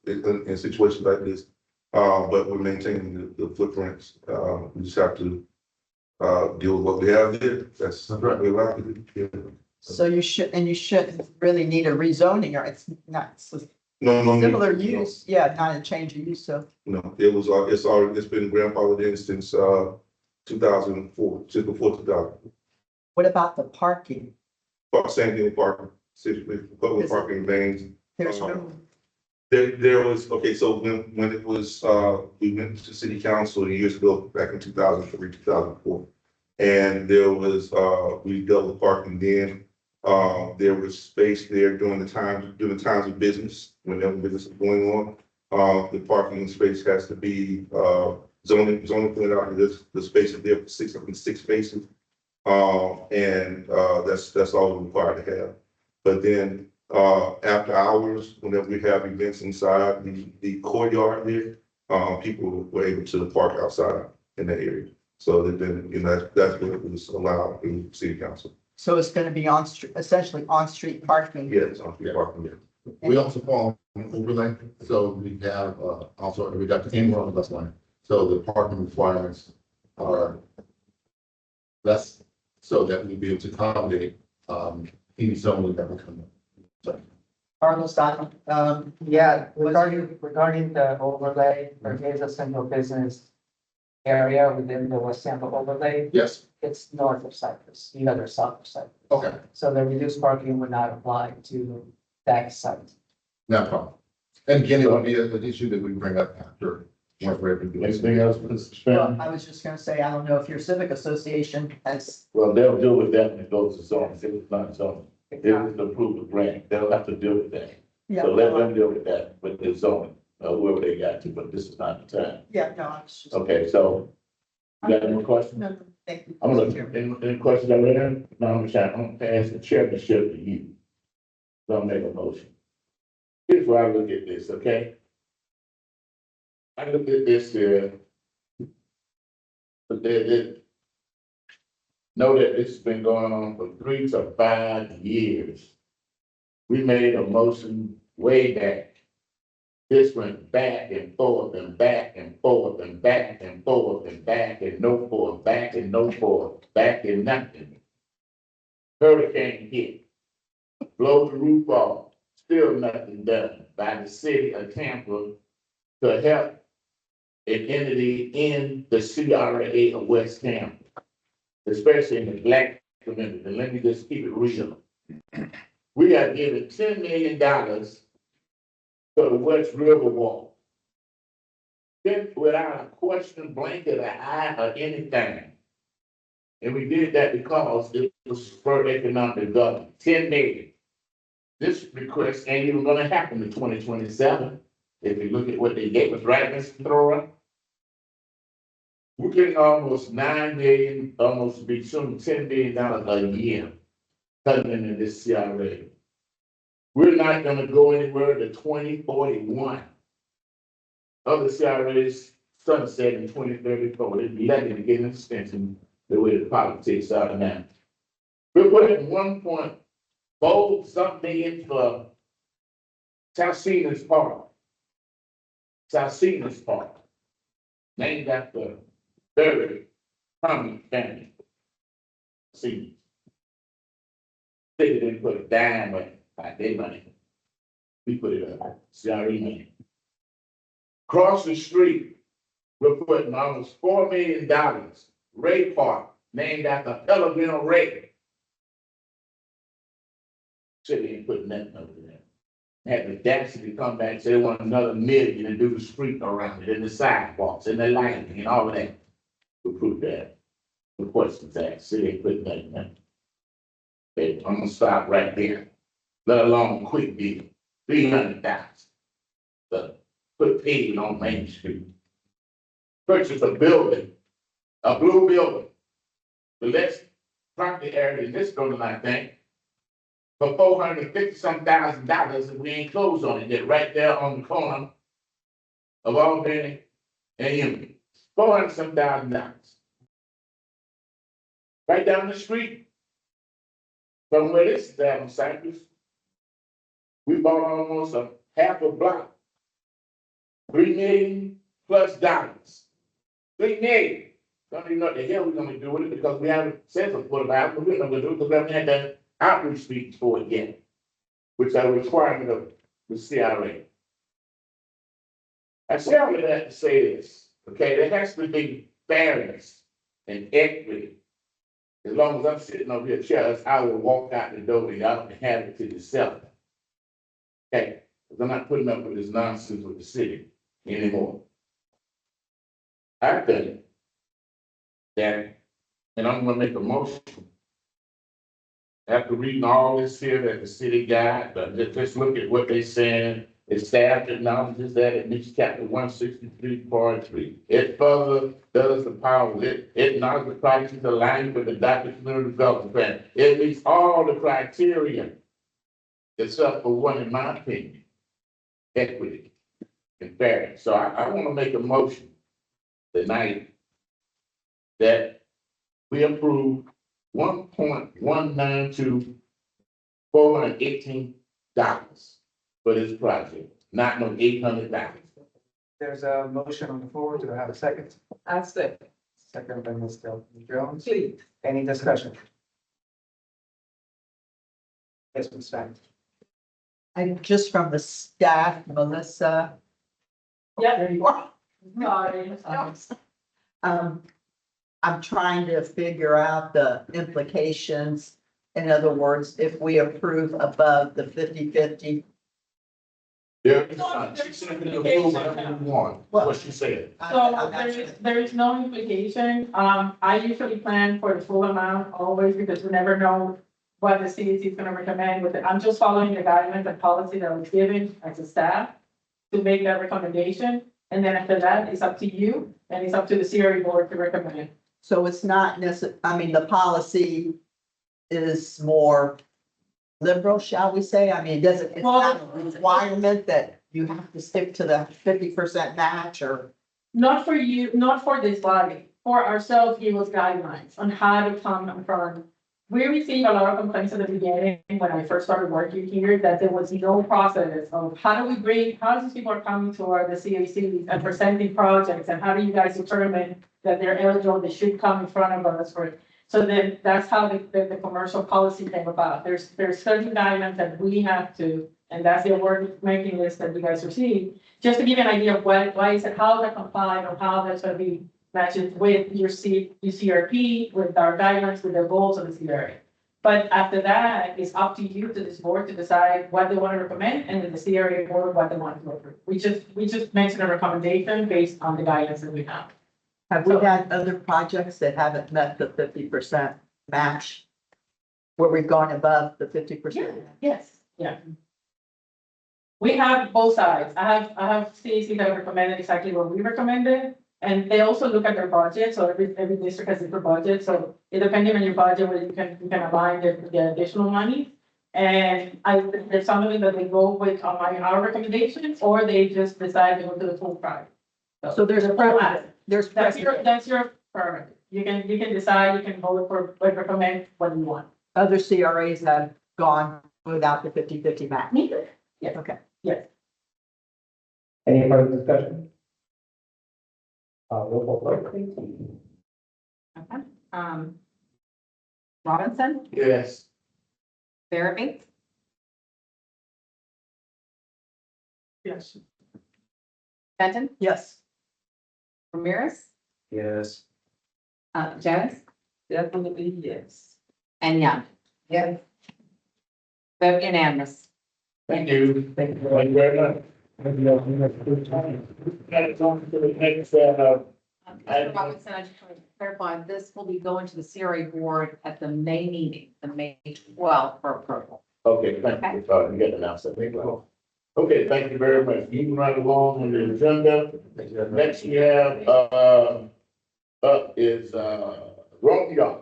in situations like this. But we're maintaining the footprints. We just have to, deal with what we have there. That's what we're allowed to do. So you should, and you shouldn't really need a rezoning, or it's not, it's a No. similar use, yeah, not a change of use, so. No, it was, it's been grandfathered in since, 2004, since before 2000. What about the parking? Same thing with parking, public parking bans. There's no, There was, okay, so when it was, we went to city council years ago, back in 2003, 2004. And there was, we dealt with parking then. There was space there during the times of business, whenever business is going on. The parking space has to be, zoning put out, the space is there for six spaces. That's all we're required to have. But then, after hours, whenever we have events inside the courtyard there, people were able to park outside in that area. So then, that's what was allowed in city council. so it's gonna be on street, essentially on-street parking. Yes, on street parking, yeah. We also fall on overlay, so we have, also, we got the annual on bus line. So the parking requirements are less, so that we be able to accommodate, any zone that will come in. So, Carlos, Don, Yeah, regarding the overlay, there is a single business area within the West Tampa overlay. yes, It's north of Cypress, the other south of Cypress. okay, So the reduced parking would not apply to that site. no problem. And again, it will be an issue that we bring up after, once we're able to do Anything else, Mr. well, Spannon? I was just gonna say, I don't know if your civic association has, Well, they'll deal with that when it goes to zoning, if it's not zoning. If it's approved the grant, they'll have to deal with that. yeah, So let them deal with that, with the zoning, whoever they got to, but this is not the time. yeah, no, I was just. Okay, so, you got any more questions? No, thank you. I'm gonna, any questions over there? No, I'm gonna pass the chairmanship to you. So I'll make a motion. Here's where I look at this, okay? I look at this here. But know that this has been going on for 3 to 5 years. We made a motion way back. This went back and forth and back and forth and back and forth and back and no forth, back and no forth, back and nothing. Hurricane hit, blow the roof off, still nothing done by the city of Tampa to help an entity in the CRA of West Tampa, especially in the black community. And let me just keep it real. We are giving $10 million to the West River Wall. Then without a question, blanket, an eye, or anything. And we did that because it was for economic development, 10 million. This request ain't even gonna happen in 2027. If you look at what they gave us, right, Mr. Thorough? We're getting almost 9 million, almost be soon $10 million a year coming into this CRA. We're not gonna go anywhere to 2041. Other CRAs sunset in 2034. They'd be lucky to get an extension the way the politics are now. We're putting 1.4 something in for South Park. South Park. Named after very prominent family. See. They didn't put a dime on it, like their money. We put it up, CRE money. Across the street, we're putting almost $4 million, Ray Park, named after Pellegrino Ray. City ain't putting nothing over there. Had the audacity to come back and say they want another million to do the street around it, and the sidewalks, and the lighting, and all of that. We proved that. The questions asked, city ain't putting nothing in. Baby, I'm gonna stop right there. Let alone quick deal, 300,000. But put paving on Main Street. Purchase a building, a blue building. The less property area in this building, I think, for $450,000, and we ain't closed on it yet, right there on the corner of Albany and Union. $400,000. Right down the street from where this is at on Cypress. We bought almost a half a block. $3 million plus. $3 million. Don't even know what the hell we're gonna do with it because we haven't said what about it, but we're not gonna do it because we haven't had outreach meetings for it yet, which are a requirement of the CRA. I say all of that to say this, okay, there has to be fairness and equity. As long as I'm sitting over here, chairs, I will walk out the door and y'all can have it to yourself. Okay, because I'm not putting up with this nonsense with the city anymore. I think that, and I'm gonna make a motion. After reading all this here that the city got, but let's look at what they saying. The staff acknowledges that it meets chapter 163, part 3. It further does the power, it acknowledges the project aligned with the Document Community Development Plan. It meets all the criteria, except for one, in my opinion, equity and fairness. So I want to make a motion tonight that we approve $1,192,418 for this project, not no $800. There's a motion on the floor. Do I have a second? I say, Second by Mr. Jones. please. Any discussion? Yes, Ms. Stein. And just from the staff, Melissa. Yeah. There you are. Sorry. I'm trying to figure out the implications. In other words, if we approve above the 50/50. There is none. She said we approve whatever we want, what she said. So there is no implication. I usually plan for the full amount always because we never know what the CAC is gonna recommend with it. I'm just following the guidelines and policy that was given as a staff to make that recommendation. And then after that, it's up to you and it's up to the CRA board to recommend. So it's not I mean, the policy is more liberal, shall we say? I mean, it's not a requirement that you have to stick to the 50% match or. Not for you, not for this body, for ourselves, give us guidelines on how to come in front. We received a lot of complaints at the beginning when I first started working here that there was no process of how do these people are coming to the CAC and presenting projects and how do you guys determine that they're eligible, they should come in front of us for it. So then that's how the commercial policy came about. There's certain guidelines that we have to, and that's the award making list that you guys receive. Just to give you an idea of why is it, how that complied or how that's gonna be matches with your CRP, with our guidelines, with the goals of the CRA. But after that, it's up to you to this board to decide what they want to recommend and then the CRA board what they want to approve. We just mentioned a recommendation based on the guidance that we have. Have we had other projects that haven't met the 50% match? Where we've gone above the 50%? Yes, yeah. We have both sides. I have CAC that recommended exactly what we recommended. And they also look at their budget, so every district has different budget, so it depending on your budget, where you can align the additional money. And there's some of it that they go with our recommendations, or they just decide to go to the full price. So there's a precedent. There's precedent. That's your prerogative. You can decide, you can vote for, recommend what you want. Other CRAs have gone without the 50/50 match. Neither. Yes. Okay. Yes. Any further discussion? Roll call vote, please. Okay. Robinson, Yes. Barabee, Yes. Benton, Yes. Ramirez, Yes. Jones, Definitely yes. and Young. Yes. Vote unanimous. Thank you. Thank you. Thank you very much. That's on to the next, Mr. Robinson, I just want to clarify, this will be going to the CRA board at the May meeting, the May 12th for approval. Okay, thank you. You got to announce that. Okay, thank you very much. Moving right along on the agenda. Next we have, up is, Rome Yard.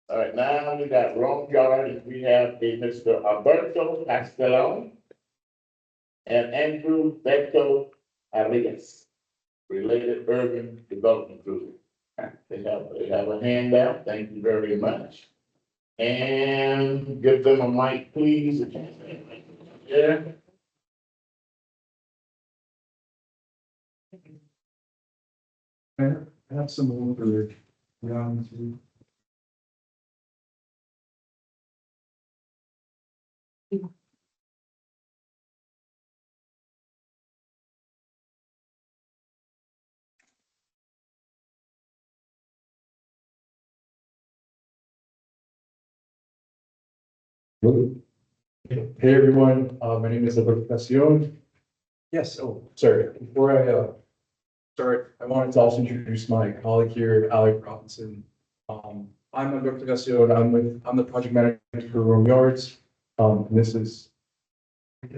All right, now we got Rome Yard, and we have a Mr. Alberto Castellon and Andrew Beto Arias, related urban development group. They have a handout. Thank you very much. And give them a mic, please. Yeah. I have some over, Hey, everyone, my name is Alberto Casion. Yes, oh, sorry, before I start, I wanted to also introduce my colleague here, Alec Robinson. I'm Alberto Casion, I'm the project manager for Rome Yards. And this is.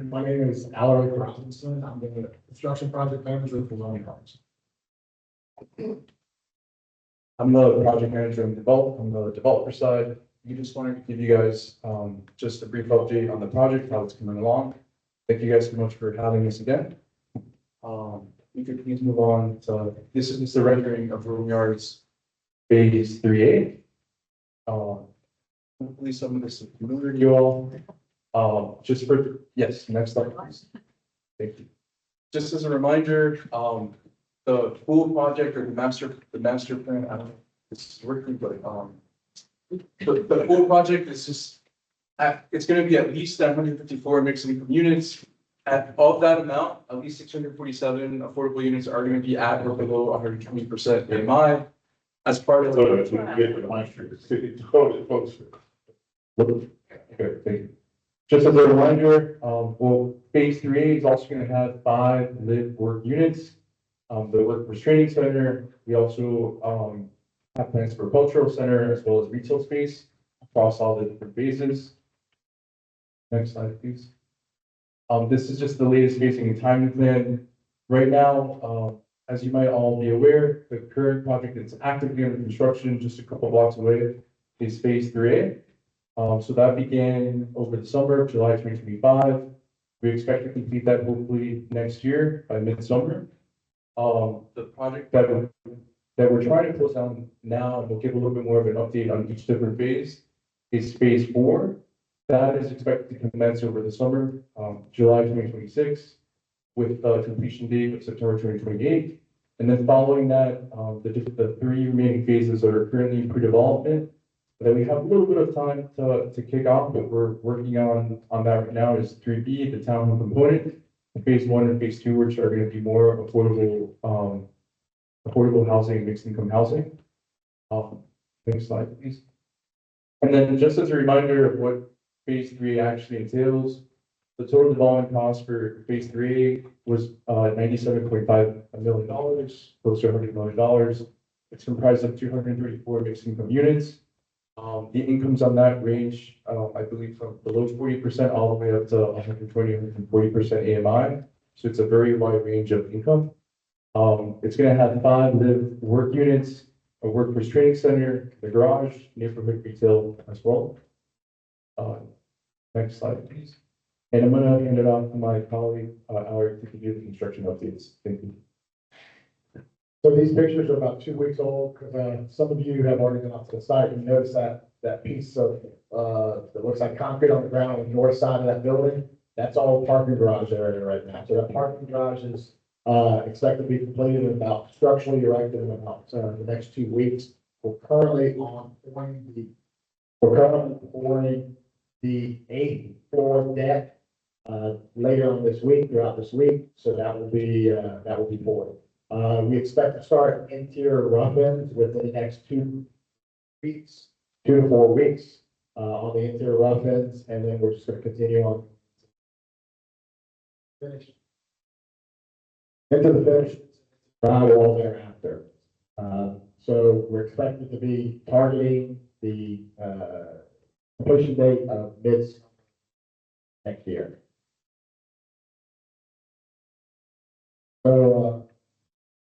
My name is Alec Robinson, I'm the construction project manager for Rome Yards. I'm the project manager and I'm the developer side. We just wanted to give you guys just a brief update on the project, how it's coming along. Thank you guys so much for having us again. We could please move on to, this is the rendering of Room Yards Phase 3A. Hopefully some of this is familiar to you all. Just for, yes, next slide, please. Thank you. Just as a reminder, the full project or the master plan, I don't know if this is working, but the full project is just, it's gonna be at least 154 mixed income units. Of that amount, at least 647 affordable units are gonna be at or below 120% AMI. As part of So that's what we get with my street, the city, close. Okay, thank you. Just as a reminder, well, phase 3A is also gonna have 5 live work units. The workforce training center, we also, have plans for a cultural center as well as retail space across all the different phases. Next slide, please. This is just the latest phasing and timing plan. Right now, as you might all be aware, the current project that's actively under construction just a couple blocks away is phase 3A. So that began over the summer of July 2025. We expect to complete that hopefully next year by midsummer. The project that we're trying to close down now, and we'll give a little bit more of an update on each different phase, is phase 4. That is expected to commence over the summer, July 2026, with the completion date of September 2028. And then following that, the 3 remaining phases that are currently in pre-development, that we have a little bit of time to kick off, but we're working on that right now is 3B, the town hall component, phase 1 and phase 2, which are going to be more affordable housing, mixed income housing. Next slide, please. And then just as a reminder of what phase 3 actually entails, the total development cost for phase 3 was $97.5 million, close to $100 million. It's comprised of 234 mixed income units. The incomes on that range, I believe, from below 40% all the way up to 120, 140% AMI. So it's a very wide range of income. It's going to have 5 live work units, a workforce training center, the garage, neighborhood retail as well. Next slide, please. And I'm going to hand it off to my colleague, Alec, to give you the construction updates. Thank you. So these pictures are about 2 weeks old, because some of you have already been up to the site and noticed that piece of, that looks like concrete on the ground on the north side of that building. That's all parking garage area right now. So that parking garage is expected to be completed in about, structurally erected in about the next 2 weeks. We're currently pouring the 8th floor deck later on this week, throughout this week. So that will be poured. We expect to start interior rough-ins within the next 2 weeks, 2 to 4 weeks on the interior rough-ins, and then we're just going to continue on finish into the finish drywall thereafter. So we're expected to be targeting the completion date of mid next year. So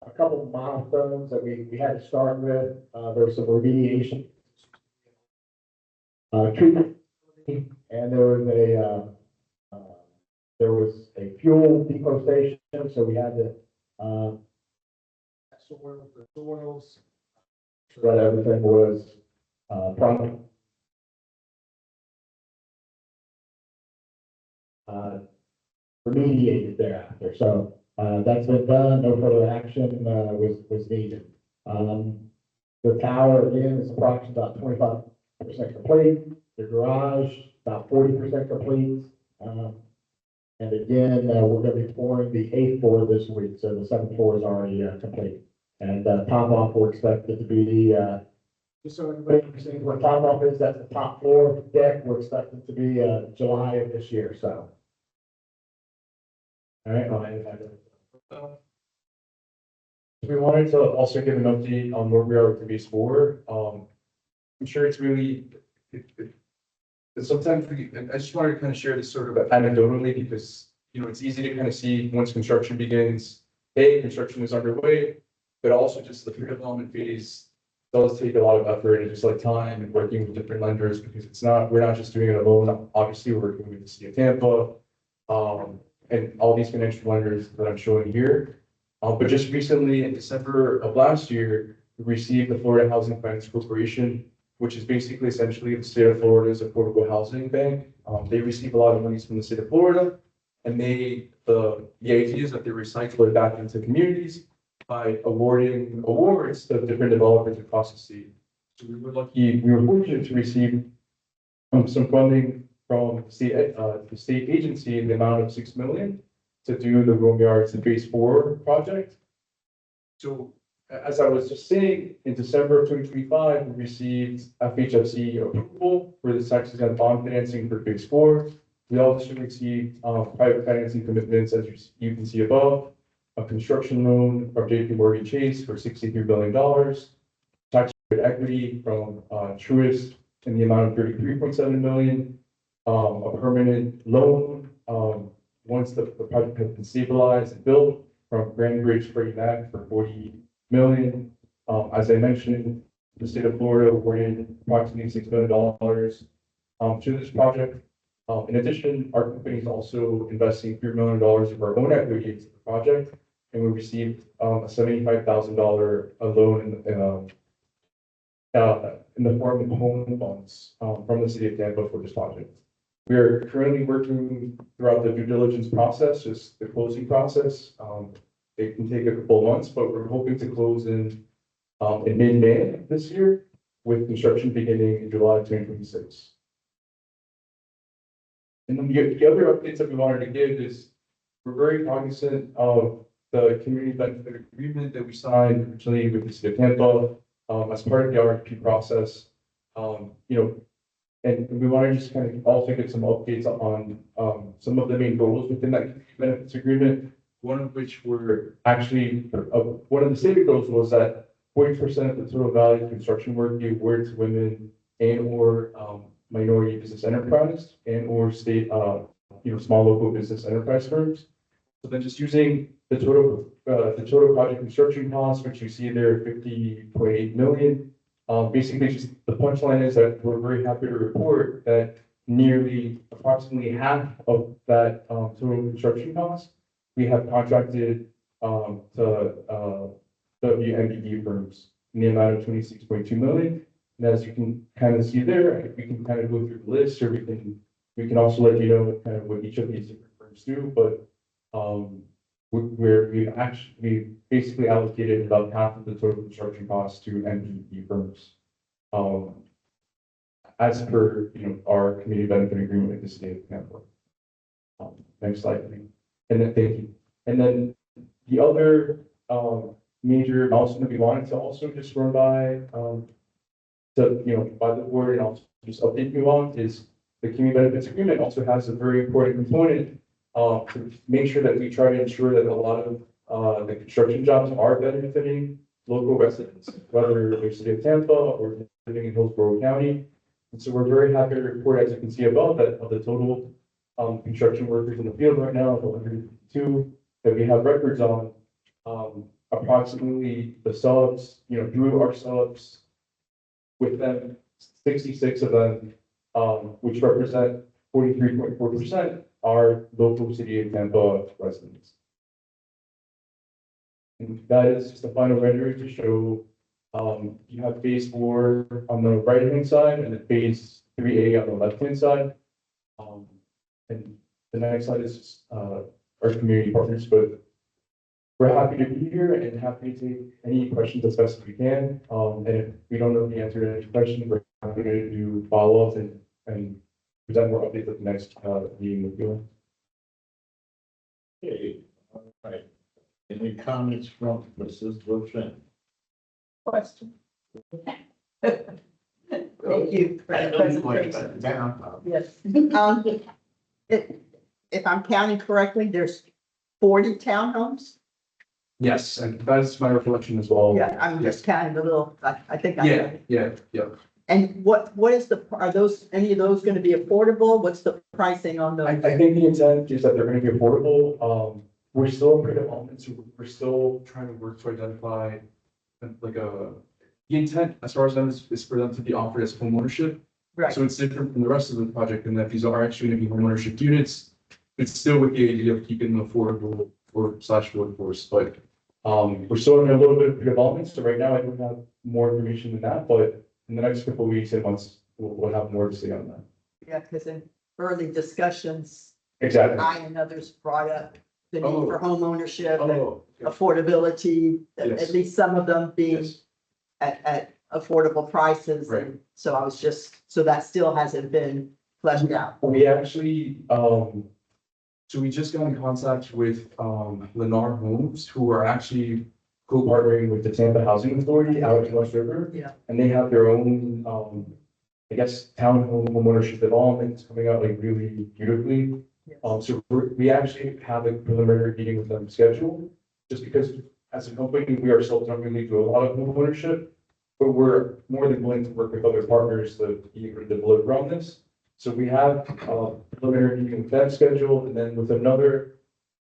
a couple of milestones that we had to start with. There was some remediation, treatment, and there was a fuel depot station, so we had to soils, so that everything was proper. Remediated thereafter. So that's been done. No further action was needed. The tower again is approximately about 25% complete. The garage about 40% complete. And again, we're going to be pouring the 8th floor this week, so the 7th floor is already complete. And top off, we're expected to be Just so everybody understands what top off is, that's the top floor deck, we're expecting to be, July of this year, so. All right, I'll hand it back over. We wanted to also give an update on where we are with the base four. I'm sure it's really, sometimes I just wanted to kind of share this sort of anecdotally because, it's easy to kind of see once construction begins, hey, construction is underway, but also just the pre-development phase does take a lot of effort and just like time and working with different lenders because we're not just doing it alone. Obviously, we're working with the city of Tampa, and all these financial lenders that I'm showing here. But just recently, in December of last year, we received the Florida Housing Finance Corporation, which is basically essentially the state of Florida's affordable housing bank. They receive a lot of monies from the state of Florida, and the idea is that they recycle it back into communities by awarding awards to different developers across the state. So we were fortunate to receive some funding from the state agency in the amount of $6 million to do the Rome Yards and Phase 4 project. So as I was just saying, in December of 2025, we received FHFC approval for the tax exempt bond financing for Phase 4. We also received private financing commitments, as you can see above, a construction loan from JP Morgan Chase for $63 billion, tax equity from Truist in the amount of $33.7 million, a permanent loan once the project has been stabilized and built from Grand Bridge Freddie Mac for $40 million. As I mentioned, the state of Florida awarded approximately $6 million to this project. In addition, our company is also investing $3 million of our own equity into the project, and we received a $75,000 loan in the form of home loans from the city of Tampa for this project. We are currently working throughout the due diligence process, just the closing process. It can take a couple of months, but we're hoping to close in mid-May this year, with construction beginning in July 2026. And then the other updates that we wanted to give is we're very cognizant of the community benefit agreement that we signed originally with the city of Tampa as part of the RFP process. And we want to just kind of also get some updates on some of the main goals within that community benefits agreement. One of which were actually, one of the stated goals was that 40% of the total value of construction work be awarded to women and or minority business enterprise and or state, small local business enterprise firms. So then just using the total project construction cost, which you see there, $50.8 million. Basically, just the punchline is that we're very happy to report that approximately half of that total construction cost, we have contracted to WMBE firms in the amount of $26.2 million. And as you can kind of see there, we can kind of go through the list, or we can also let you know kind of what each of these different firms do. But we basically allocated about half of the total construction costs to MBE firms, as per our community benefit agreement with the state of Tampa. Next slide, please. And then thank you. And then the other major milestone that we wanted to also just run by by the board and also just update you on is the community benefits agreement also has a very important component to make sure that we try to ensure that a lot of the construction jobs are benefiting local residents, whether they're city of Tampa or living in Hillsborough County. And so we're very happy to report, as you can see above, that of the total construction workers in the field right now, the 152 that we have records on, approximately the subs, through our subs, with them, 66 of them, which represent 43.4%, are local city of Tampa residents. And that is just the final rendering to show you have phase 4 on the right-hand side and then phase 3A on the left-hand side. And the next slide is just our community partners, but we're happy to be here and happy to take any questions as best as we can. And if we don't know the answer to any question, we're happy to do follow-ups and present more updates at the next meeting with you. Okay, all right. Any comments from Mrs. Wilson? Question. Thank you for the presentation. Yes. If I'm counting correctly, there's 40 townhomes? Yes, and that's my reflection as well. Yeah, I'm just counting the little, I think I. Yeah. And what is are those, any of those gonna be affordable? What's the pricing on I those? think the intent is that they're gonna be affordable. We're still in pre-development, so we're still trying to work to identify like the intent as far as them is for them to be offered as homeownership. Right, So it's different from the rest of the project in that these are actually gonna be homeownership units. It's still with the idea of keeping them affordable or slash workforce, but we're still in a little bit of development, so right now I don't have more information than that, but in the next couple of weeks and months, we'll have more to say on that. yeah, because in early discussions, Exactly. I and others brought up the need Oh. for homeownership and Oh, okay. affordability, Yes. at least some of them being Yes. at affordable prices. Right. And so I was so that still hasn't been fleshed out. We actually, so we just got in contact with, Lennar Homes, who are actually co-partnering with the Tampa Housing Authority out in West River. Yeah. And they have their own, I guess, homeownership developments coming out like really beautifully. So we actually have a preliminary meeting with them scheduled, just because as a company, we ourselves don't really do a lot of homeownership, but we're more than willing to work with other partners to even deliver on this. So we have a preliminary meeting with them scheduled, and then with another,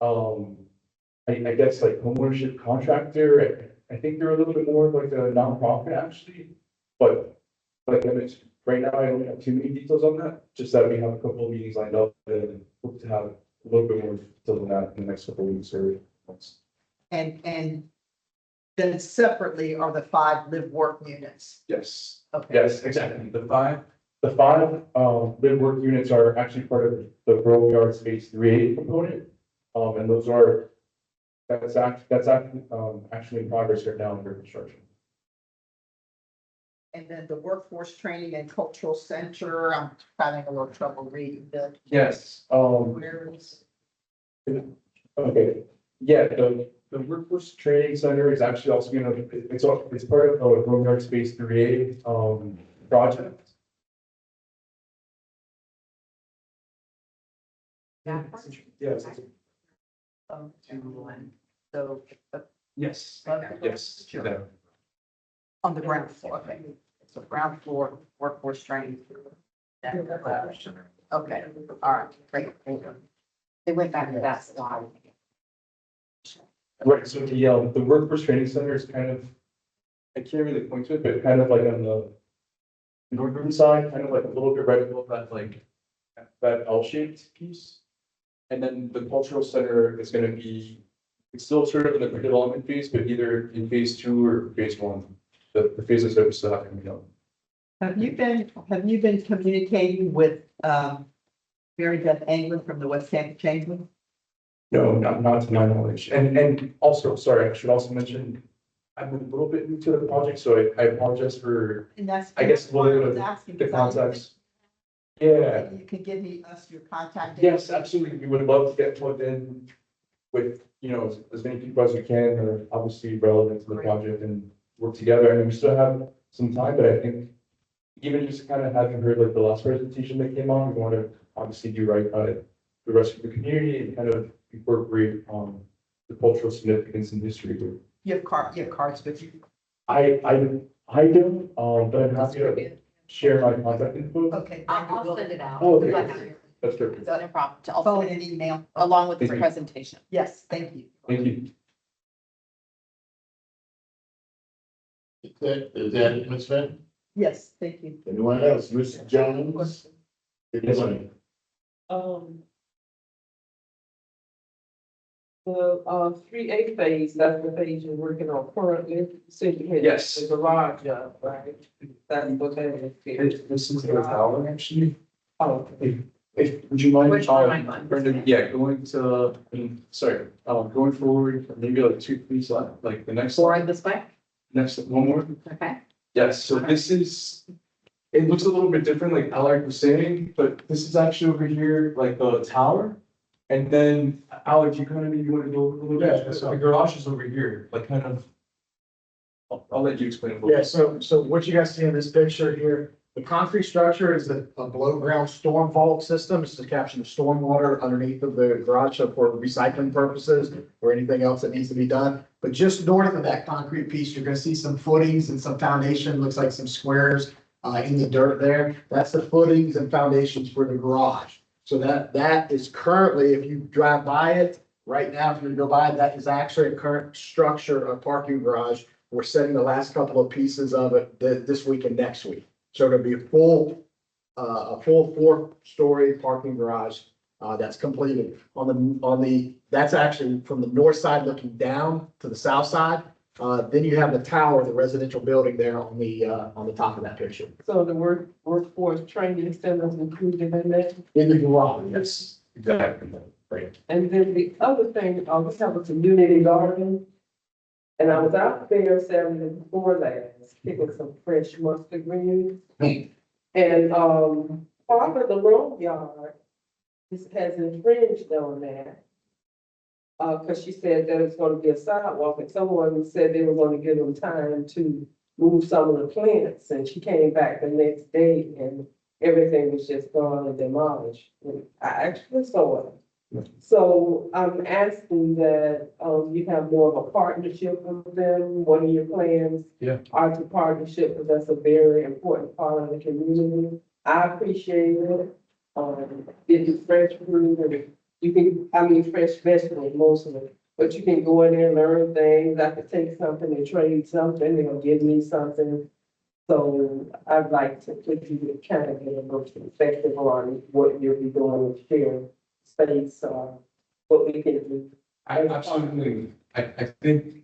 I guess like homeownership contractor. I think they're a little bit more like a nonprofit actually, but like I mentioned, right now I don't have too many details on that. Just that we have a couple of meetings lined up and hope to have a little bit more detail on that in the next couple of weeks or months. And then separately are the 5 live-work units. Yes. Okay. Yes, exactly. The five live work units are actually part of the Grove Yard Space 3A component. And those are, that's actually in progress right now under construction. And then the workforce training and cultural center, I'm having a little trouble reading the, Yes, where is? okay, yeah, the workforce training center is actually also gonna, it's part of the Grove Yard Space 3A, project. Yeah. Yes, So, yes, okay. yes. Sure. Yeah. On the ground floor, okay. So ground floor workforce training. Okay, all right, great. Thank you. They went back to that slide. Right, so the workforce training center is kind of, I can't really point to it, but kind of like on the northern side, kind of like a little bit right above that, like, that L-shaped piece. And then the cultural center is gonna be, it's still sort of in the pre-development phase, but either in phase 2 or phase 1. The phases that we still have coming up. Have you been communicating with, Mary Beth Anglin from the West Tampa Chamber? No, not to my knowledge. And also, sorry, I should also mention, I'm a little bit new to the project, so I apologize for, And that's. I guess, a little bit I was of asking the because I- context. Yeah, Maybe you can give us your contact. yes, absolutely. We would love to get plugged in with, as many people as we can, that are obviously relevant to the project and work together. I mean, we still have some time, but I think even just kind of having heard like the last presentation that came on, we want to obviously do right by the rest of the community and kind of incorporate the cultural significance and history here. You have cards with you? I don't, but I'm happy to share my contact info. Okay. I'll send it out. Oh, okay. That's perfect. No problem. I'll Phone send and it email. along with the Thank you. presentation. Yes, thank you. Thank you. Is that it, Ms. Fenton? Yes, thank you. Anyone else? Mr. Jones? Yes, ma'am. The 3A phase, that's the phase you're working on currently, said you had. Yes. The garage job, right? That's what that is. This is the tower, actually. Oh, Would you mind? Which one? Brendan, yeah, going to, going forward, maybe like 2, please, like the next. Forward this way. Next, one more. Okay. Yes, so this is, it looks a little bit different, like Alec was saying, but this is actually over here, like the tower. And then, Alec, you kind of maybe want to go a little bit, so the garage is over here, like kind of I'll let you explain. Yeah, so what you guys see in this picture here, the concrete structure is a below ground storm vault system. It's to capture the storm water underneath of the garage so for recycling purposes or anything else that needs to be done. But just north of that concrete piece, you're gonna see some footings and some foundation, looks like some squares in the dirt there. That's the footings and foundations for the garage. So that is currently, if you drive by it, right now, if you go by it, that is actually a current structure, a parking garage. We're setting the last couple of pieces of it this week and next week. So it'll be a full 4-story parking garage, that's completed. On the, that's actually from the north side looking down to the south side. Then you have the tower, the residential building there on the top of that picture. So the workforce training centers included in that. In the garage, yes. Exactly. Right. And then the other thing, we have a community garden. And I was out there Saturday before last, picking some fresh mustard greens. And, part of the road yard, this has infringed on that. Cause she said that it's gonna be a sidewalk, and someone said they were gonna give them time to move some of the plants, and she came back the next day and everything was just gone and demolished. And I actually saw it. So I'm asking that, you have more of a partnership with them. What are your plans? Yeah. Are to partnership, because that's a very important part of the community. I appreciate it. Getting fresh fruit and you can, fresh vegetables mostly, but you can go in there and learn things. I could take something and trade something, they'll give me something. So I'd like to put you to kind of get a little perspective on what you'll be doing with share space, what we can do. Absolutely. I think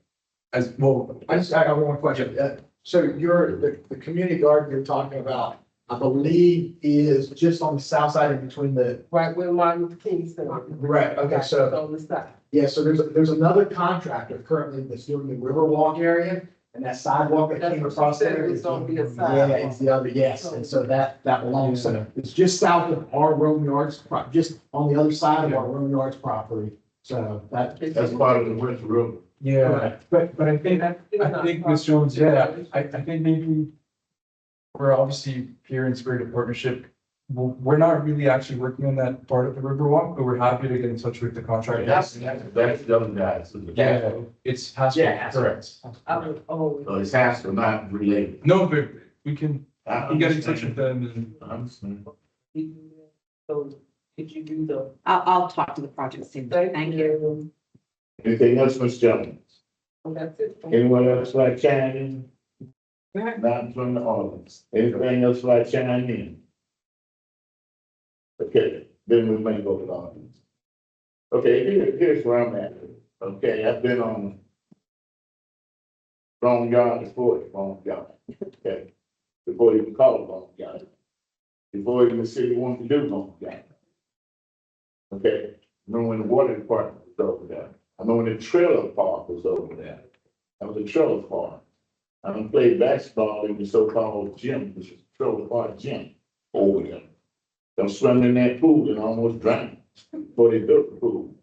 as well. I got one more question. So the community garden you're talking about, I believe is just on the south side in between the. Right where Martin Luther King Center. Right, okay, so, On the side. yeah, so there's another contractor currently that's doing the Riverwalk area and that sidewalk that That's came what she across said, there. it was is gonna be a Yeah, sidewalk. it's the other, yes, and so that belongs, so it's just south of our Rome Yards, just on the other side of our Rome Yards property. So That's part of the West River. Yeah, but I think Ms. Jones, I think maybe we're obviously here in spirit of partnership. We're not really actually working on that part of the Riverwalk, but we're happy to get in touch with the contractor. That's the other guys. Yeah, it's Haskell, Yeah, correct. Oh, So it's Haskell, not related. No, but we can I get in touch understand. with them and. I understand. so did you do the? I'll talk to the project team. Thank you. Anything else, Ms. Jones? That's it. Anyone else like chime in? Not from the audience. Anything else like chime in? Okay, then we may go to the audience. Okay, here's where I'm at. Okay, I've been on Wrong Yard before, Wrong Yard. Okay, before you can call it Wrong Yard. Before even the city wanted to do Wrong Yard. Okay, I remember when the water department was over there. I remember when the trailer park was over there. That was a trailer park. I done played basketball in the so-called gym, which is a trailer park gym over there. I'm swimming in that pool and almost drowned before they built the pool.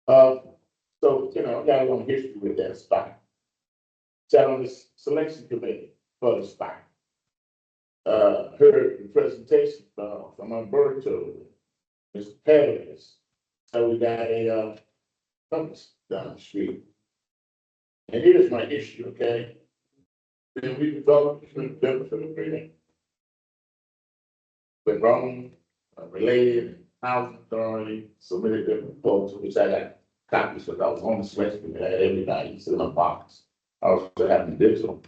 So, I got a long history with that spot. Sat on the selection committee for the spot. Heard the presentation from Alberto, Mr. Pettis. So we got a compass down the street. And here's my issue, okay? Then we developed the benefit agreement. Went wrong, related housing authority, submitted the proposal, which I got copies because I was on the select committee, I had everybody, it's in my box. I also have the digital.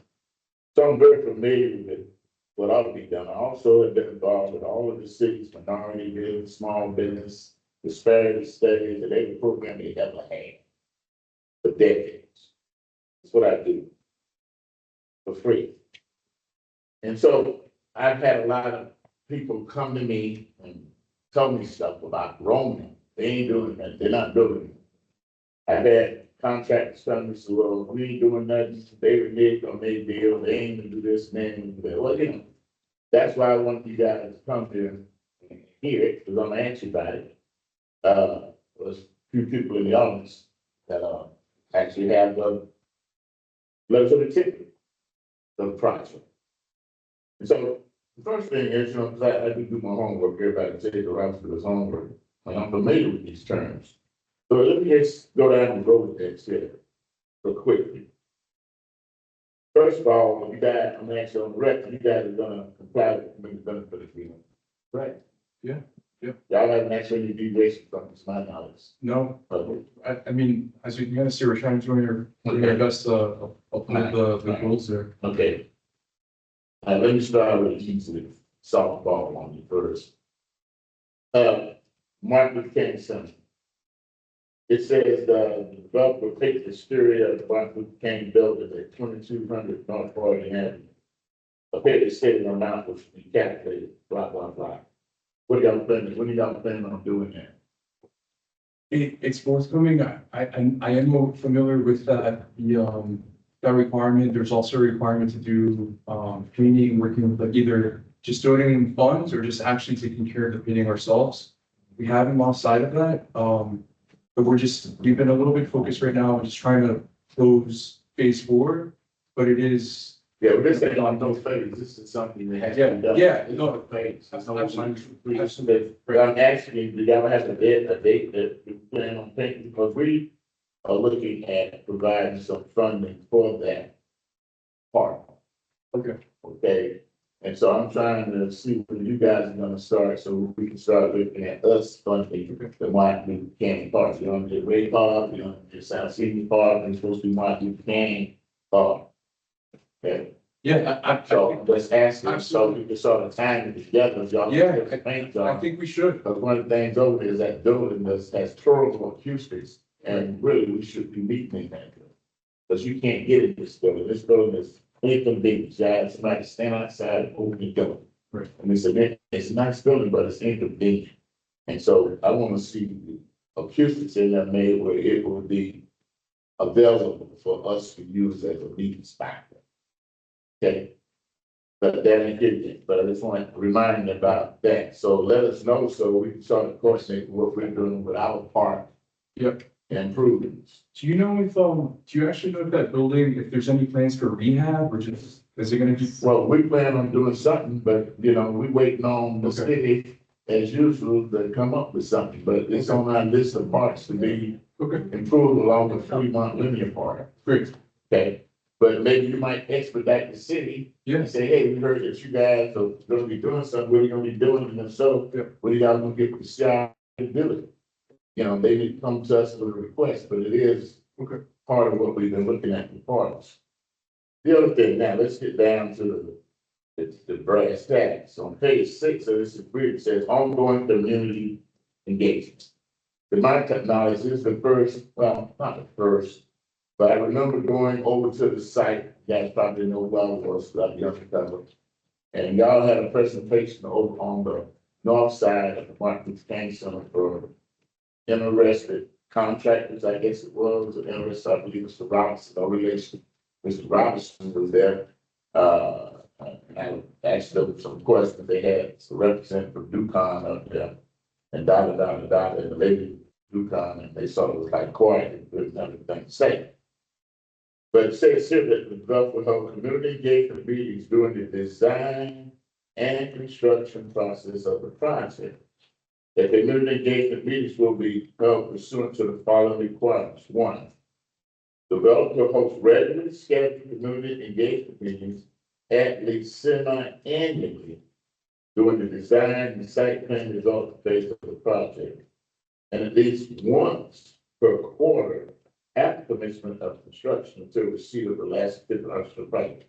So I'm very familiar with what ought to be done. I also have been involved with all of the cities, minority business, small business, disparity studies, and every program they ever had for decades. That's what I do for free. And so I've had a lot of people come to me and tell me stuff about roaming. They ain't doing that. They're not doing it. I've had contractors tell me, so, well, we ain't doing nothing. They reneged on their deal. They ain't gonna do this, and they ain't gonna do that. Well, that's why I want you guys to come here and hear it, because I'm gonna ask you about it. There's a few people in the audience that actually have legislative the project. And so the first thing is, you know, 'cause I do do my homework, everybody takes the right to his homework, and I'm familiar with these terms. So let me just go down and go with this here, real quickly. First of all, you guys, I'm actually on the record, you guys are gonna comply with the community benefit agreement. Right. Yeah, yeah. Y'all haven't actually deviation from this, my knowledge. No, Okay. I mean, as you can kind of see, we're trying to do our best to uphold the rules there. Okay. Let me start with easy softball on you first. Martin Luther King Center. It says the developer will take the exterior of the Martin Luther King building at 2200 North Oregon Avenue. Okay, the stated amount which should be calculated, blah, blah, blah. What y'all planning, when y'all planning on doing that? It's forthcoming. I am familiar with that requirement. There's also a requirement to do, cleaning, working with like either just donating funds or just actually taking care of the painting ourselves. We haven't lost sight of that. But we've been a little bit focused right now on just trying to close phase 4, but it is. Yeah, but this ain't on no phase, this is something that has to be done. Yeah, It's no, not a phase. It's no absolutely. one. But I'm asking you, do y'all have a date that you plan on taking, because we are looking at providing some funding for that part. Okay. Okay, and so I'm trying to see when you guys are gonna start, so we can start looking at us funding the Martin Luther King Park. You don't get Ray Park, you don't get South Sydney Park, and it's supposed to be Martin Luther King Park. Okay, Yeah, so I'm just asking, so we can sort of time it together, y'all. Yeah, Paint I job. think we should. Because one of the things over there is that building has terrible acoustics, and really, we should be meeting in that. Because you can't get in this building is inconvenient, you have somebody stand outside and open the door. Right. And it's a nice building, but it's inconvenient. And so I want to see the acoustics in that made where it will be available for us to use as a meeting spot. Okay? But that ain't it yet, but I just want to remind you about that. So let us know so we can start coordinating what we're doing with our part. Yep. And improvements. Do you know if, do you actually know if that building, if there's any plans for rehab or just, is it gonna be? Well, we plan on doing something, but you know, we waiting on the city as usual to come up with something, but it's on our list of parts to be improved along with Fremont Linear Park. Great. Okay, but maybe you might expedite the city. Yeah. And say, hey, we heard that you guys are gonna be doing something, what are you gonna be doing? And if so, what are y'all gonna get with the CAC to do it? You know, they didn't come to us with a request, but it is part of what we've been looking at in parts. The other thing, now let's get down to the brass tacks. On page 6 of this agreement, it says ongoing community engagement. To my knowledge, this is the first, well, not the first, but I remember going over to the site, you guys probably know well it was, like the undercover. And y'all had a presentation over on the north side of the Martin Luther King Center for interested contractors, I guess it was, or interested, I believe Mr. Robinson, no relation. Mr. Robinson was there. And I asked them some questions they had, a representative from Ducon up there. And and the lady from Ducon, and they sort of was like quiet, and didn't have anything to say. But it says here that the developer held community engagement meetings during the design and construction process of the project. That the community engagement meetings will be held pursuant to the following requirements. 1, developer hosts regularly scheduled community engagement meetings at least semi-annually during the design and site plan development phase of the project, and at least once per quarter after commencement of construction until receipt of the last certificate of the project.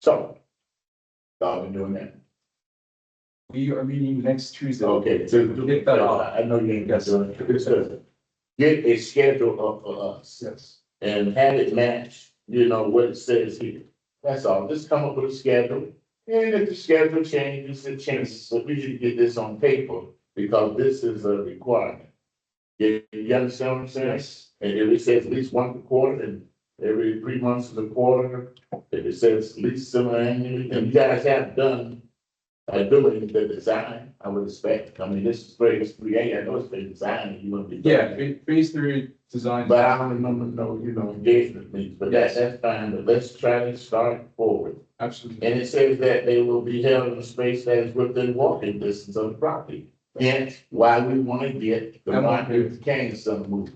So, y'all been doing that. We are meeting next Tuesday. Okay, so Get that off. I know you ain't got to. Get a schedule up for us. Yes. And have it match, you know, what it says here. That's all. Just come up with a schedule. And if the schedule changes, it changes. But we should get this on paper because this is a requirement. You understand what I'm saying? Yes. And if it says at least one per quarter and every 3 months is a quarter, if it says at least semi-annually, and you guys have done doing the design, I would expect. I mean, this is phase 3A, I know it's been designed, you want to be. Yeah, phase 3 design. But I don't remember no, engagement meetings, but that's fine, but let's try to start forward. Absolutely. And it says that they will be held in a space that is within walking distance of the property. Hence, why we want to get the Martin Luther King Center movie.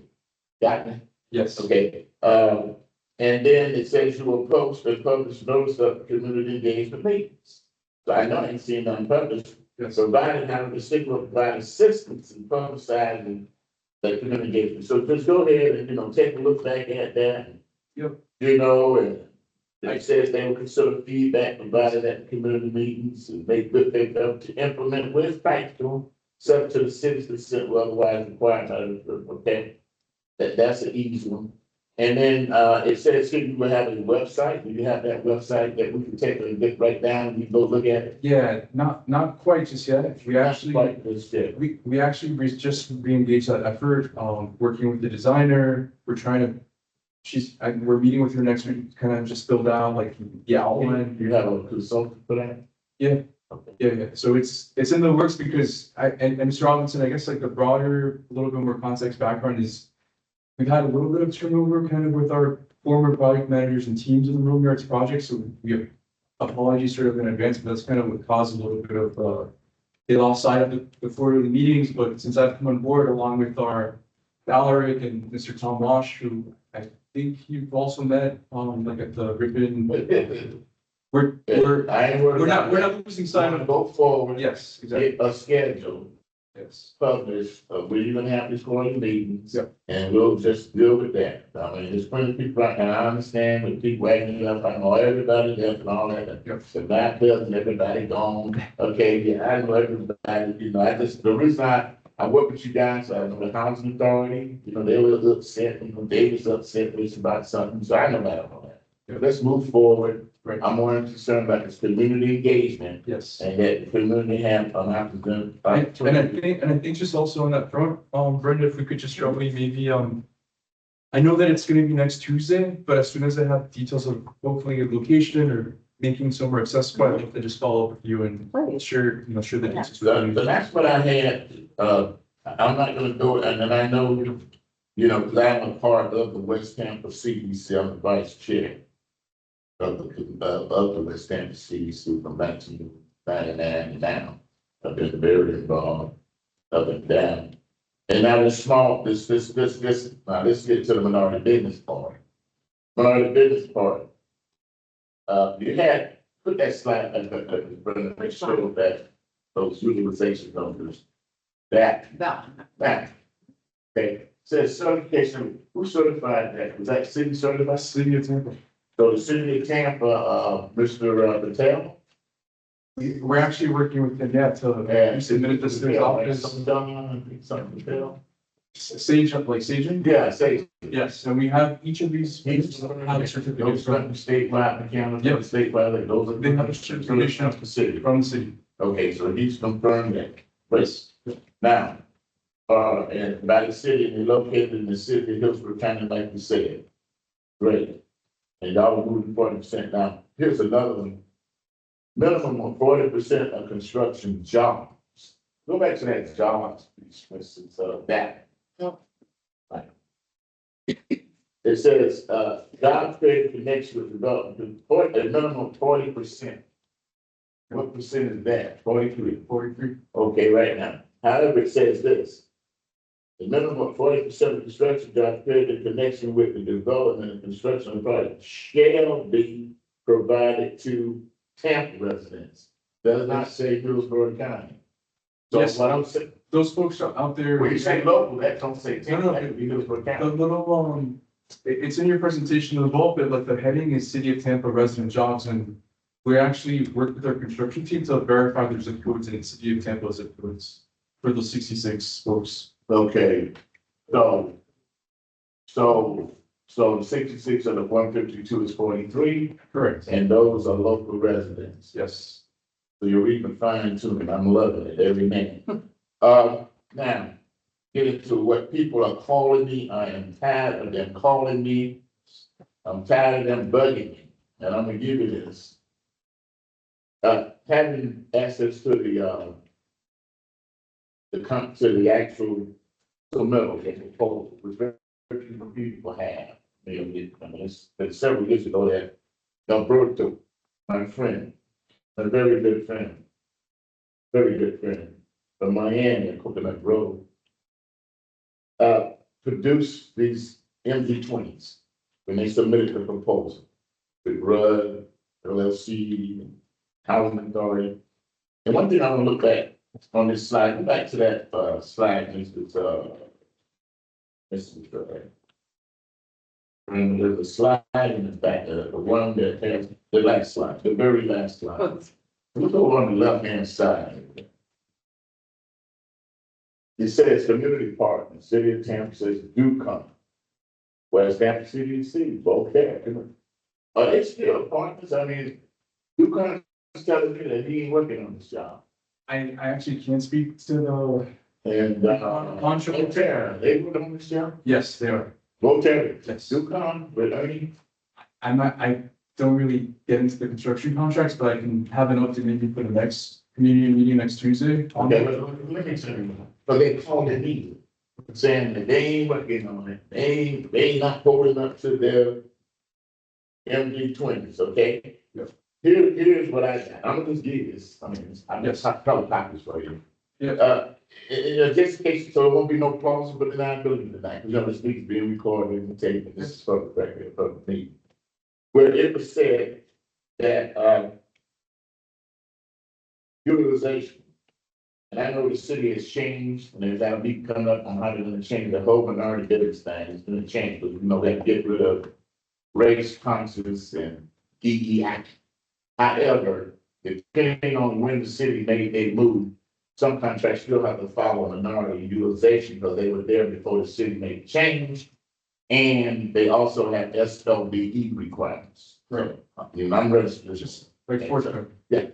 Got me? Yes. Okay, and then it says you will post and publish notice of community engagement meetings. So I know I ain't seen none published, Yes. provided how the city will provide assistance in publicizing the community engagement. So just go ahead and, take a look back at that. Yep. And it says they will consider feedback provided at community meetings and make good things to implement with practical, subject to the city's consent, or otherwise required, okay? That's an easy one. And then, it says here you will have a website. Do you have that website that we can take a look right down and we go look at it? Yeah, not quite just yet. We actually, Quite just yet. we actually just re-engaged that effort, working with the designer. We're trying to, we're meeting with her next week, kind of just build out like the outline. You have a consultant for that? Yeah. Okay. Yeah. So it's in the works because and Mr. Robinson, I guess like the broader, a little bit more context background is we've had a little bit of turnover kind of with our former project managers and teams in the Room Yards project. So we have apologies sort of in advance, but that's kind of what caused a little bit of, they lost sight of the quarterly meetings. But since I've come on board along with our Valeric and Mr. Tom Walsh, who I think you've also met, like at the ribbon. We're not losing sight of. Go forward. Yes, exactly. Get a schedule. Yes. Publish, we're gonna have this quarterly meetings. Yep. And we'll just deal with that. I mean, there's plenty of people out, and I understand with people wagging it up, I know everybody left and all that. Yep. The black belts and everybody gone. Okay, yeah, I know everybody, the reason I work with you guys, I know the housing authority, they were upset, they was upset with us about something, so I know about all that. Yep. Let's move forward. Right. I'm more concerned about this community engagement. Yes. And that the community have an opportunity. And I think just also on that front, Brenda, if we could just show me maybe, I know that it's gonna be next Tuesday, but as soon as I have details of hopefully a location or making somewhere accessible, I'd like to just follow up with you and share the details. So that's what I had, I'm not gonna do it, and then I know, because I'm a part of the West Tampa CDC, I'm the vice chair of the West Tampa CDC from 1999 down. I've been very involved up and down. And now this small, this, now let's get to the minority business part. Minority business part. You had, put that slide, make sure that those utilization numbers, that. Okay, says certification, who certified that? Was that city certified? City of Tampa. So the city of Tampa, Mr. Patel? We're actually working with them, to submit this to his office. Something Patel? Sage, like Sagen? Yeah, say. Yes, and we have each of these. Those Have certificates from, from statewide, account, Yep. statewide, like those are. They have a certification of the city. from the city. Okay, so he's confirmed that. But now, and by the city, and located in the city of Hillsborough County, like you said. Great. And y'all moving 40% now. Here's another one. Minimum of 40% of construction jobs. Go back to that jobs, piece, for instance, that. Right. It says, jobs created connection with development, a minimum of 40%. What percent is that? 43. 43. Okay, right now. However, it says this. The minimum of 40% of construction jobs created in connection with the development and construction of project shall be provided to Tampa residents. Does not say Hillsborough County. So Yes. what I'm saying, Those folks are out there. when you say local, that don't say Tampa, No. that could be Hillsborough The County. little, it's in your presentation of the bulk, but like the heading is City of Tampa resident jobs, and we actually work with our construction team to verify there's zip codes in City of Tampa zip codes for those 66 folks. Okay, so the 66 of the 152 is 43, Correct. and those are local residents. Yes. So you're even fine tuning. I'm loving it every minute. Now, get into what people are calling me. I am tired of them calling me. I'm tired of them bugging me. And I'm gonna give you this. having access to to the actual submittal, the proposal, which very few people have. It's been several years ago that Alberto, my friend, a very good friend, from Miami and Coconut Grove, produced these MD-20s when they submitted the proposal with Rudd, LLC, Housing Authority. And one thing I want to look at on this slide, go back to that slide, and there's a slide in the back, the one that has the last slide, the very last slide. Look over on the left-hand side. It says community partners, City of Tampa says do come. Whereas Tampa City, both there. Are they still partners? I mean, do come is telling me that he ain't working on this job. I actually can't speak to the, And, Voltaire, they working on this job? yes, they are. Voltaire, Yes. do come with Ernie. I don't really get into the construction contracts, but I can have an update maybe for the next community meeting next Tuesday. Okay, but let me tell you, but they called it me, saying that they ain't working on it, they not holding up to their MD-20s, okay? Yep. Here's what I got, I'm gonna just give you this, I'm just color copies for you. Yep. Just in case, so it won't be no plausible deniability tonight, because this speech being recorded and taken, this is for the record, for the meeting. Where it was said that, utilization. And I know the city has changed, and there's that meeting coming up on how they're gonna change the whole minority business thing, it's gonna change, but they have to get rid of race conscious and DEI. However, depending on when the city made a move, some contracts still have to follow minority utilization, because they were there before the city made the change. And they also have SWE requirements. Right. I'm registered, just. Like for, Yeah.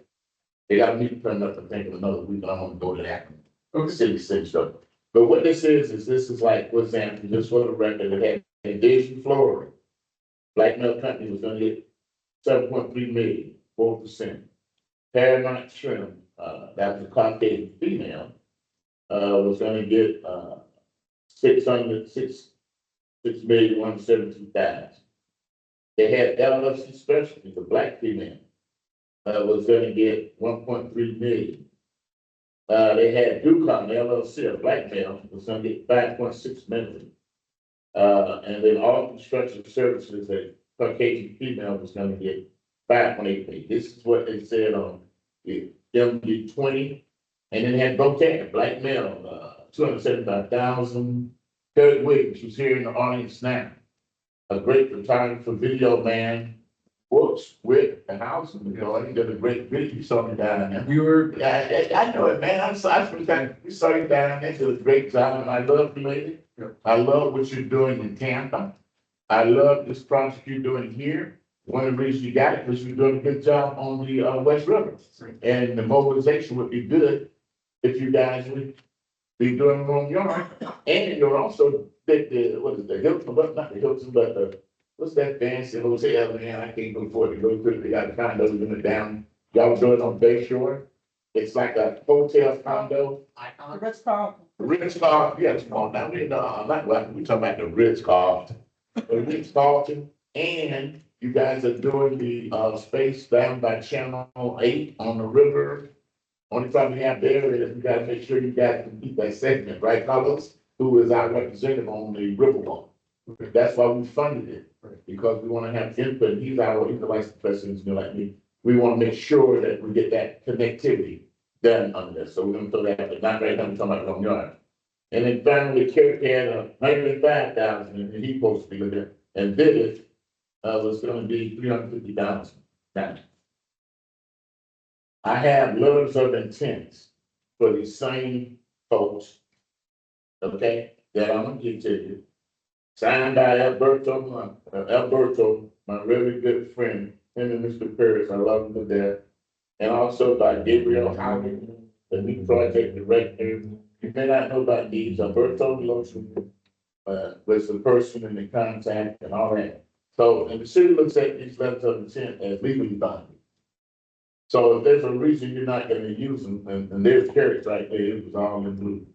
They got a meeting coming up, I think, in another week, and I'm gonna go to that. okay. City stuff. But what this is like, for example, just for the record, it had in Division, Florida. Black Milk Company was gonna get 7.3 million, 4%. Paramount Trim, that was a Caucasian female, was gonna get, 6,172,000. They had LLC Specialty, the black female, was gonna get 1.3 million. They had Ducon LLC, a black male, was gonna get 5.6 million. And then all construction services, a Caucasian female was gonna get 5.8 million. This is what they said on the MD-20. And then they had Bouquet, black male, 275,000. Kurt Williams, who's here in the audience now, a great photographer, video man, works with the house and the he did a great video. You saw me down there. We were, Yeah, I know it, man. We saw you down there, did a great job, and I love you, lady. Yep. I love what you're doing in Tampa. I love this project you're doing here. One of the reasons you got it, because you're doing a good job on the West River. And the mobilization would be good if you guys would be doing it on yard. And you're also, what is the Hilton, but not the Hilton, but the, what's that fancy hotel, man? I can't afford to go to it. They got condos in the down. Y'all doing it on Bay Shore. It's like a hotel condo. Ritz-Carlton. Ritz-Carlton, yes, come on now. We talking about the Ritz-Carlton. The Ritz-Carlton, and you guys are doing the space down by Channel 8 on the river. Only problem we have there is you gotta make sure you guys can keep that segment, right, Carlos? Who is our representative on the Riverwalk. That's why we funded it, because we wanna have input. He's the vice president, like me. We wanna make sure that we get that connectivity done on this. So we're gonna throw that, but not right now, we're talking about Long Yard. And then finally, Kerry had 105,000, and he supposed to be with it. And Village was gonna be 350,000. Now, I have letters of intent for these same folks, okay, that I'm gonna give to you. Signed by Alberto, my really good friend, him and Mr. Paris, I love him to death. And also by Gabriel Howard, the new project director. You may not know about these, Alberto Lotion, was the person in the contact and all that. So, and the city looks at these letters of intent as legally binding. So if there's a reason you're not gonna use them, and there's carrots right there, it was all in blue.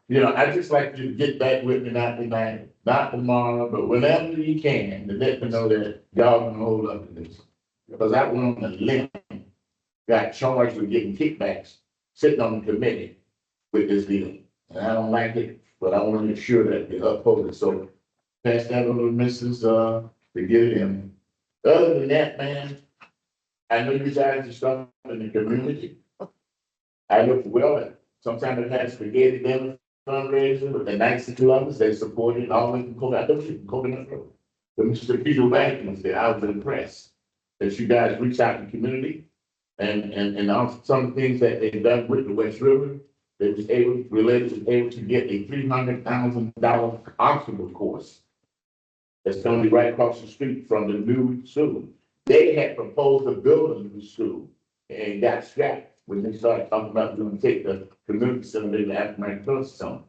You know, I just like you to get back with me, not tonight, not tomorrow, but whenever you can, to let me know that y'all can hold up to this. Because I went on a limb, got charged with getting kickbacks, sitting on the committee with this deal. And I don't like it, but I want to make sure that they uphold it. So pass that on to Mrs. To get it in. Other than that, man, I know you guys are stuff in the community. I look well at, sometimes I've had spaghetti dinner fundraiser with the Knights Clubs, they supported all in Coconut Road. The Mr. Peter Watkins there, I was impressed that you guys reach out to the community and also some of the things that they've done with the West River. They was able to get a $300,000 obstacle course. That's gonna be right across the street from the new school. They had proposed to build a new school and got scrapped when they started talking about doing take the community center to African American Zone.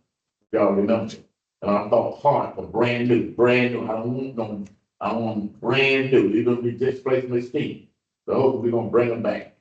Y'all remember? And I thought hard for brand new. I don't want no, I want brand new. They're gonna be displaced with steam. So hopefully we're gonna bring them back.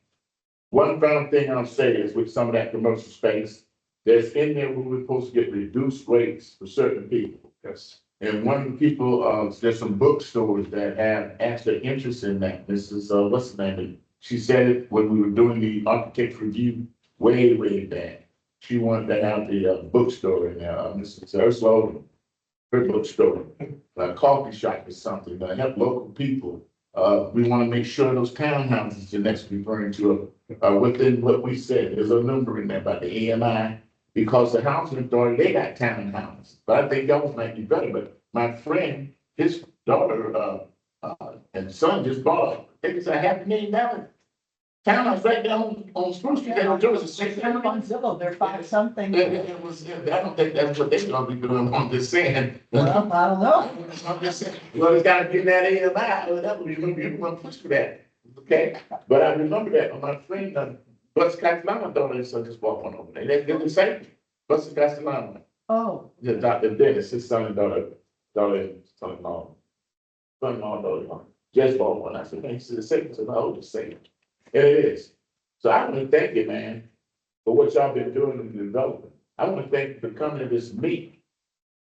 One final thing I'll say is with some of that commercial space, there's in there where we're supposed to get reduced rates for certain people. Yes. And one of the people, there's some bookstores that have actual interest in that. This is, what's the name? She said it when we were doing the architect review way back. She wanted to have the bookstore in there. This is her slogan, her bookstore, a coffee shop or something, to help local people. We want to make sure those townhouses the next referring to are within what we said. There's a number in there about the AMI. Because the housing authority, they got townhouses, but I think y'all might be better, but my friend, his daughter, and son just bought, I think it's $500,000 townhouse right down on Spruce Street, they don't do it, On Zillow, they're five something. it was, I don't think that's what they're gonna be doing, I'm just saying. Well, I don't know. I'm just saying, well, it's gotta get that AMI, or whatever, you want to push for that, okay? But I remember that, my friend, Bus Castellano daughter, so just bought one over there, they're the same, Bus Castellano. Oh, Yeah, Dr. Dennis, his son and son-in-law, daughter, just bought one, I said, man, he's the second to the oldest second. And it is. So I want to thank you, man, for what y'all been doing in the development. I want to thank you for coming to this meeting.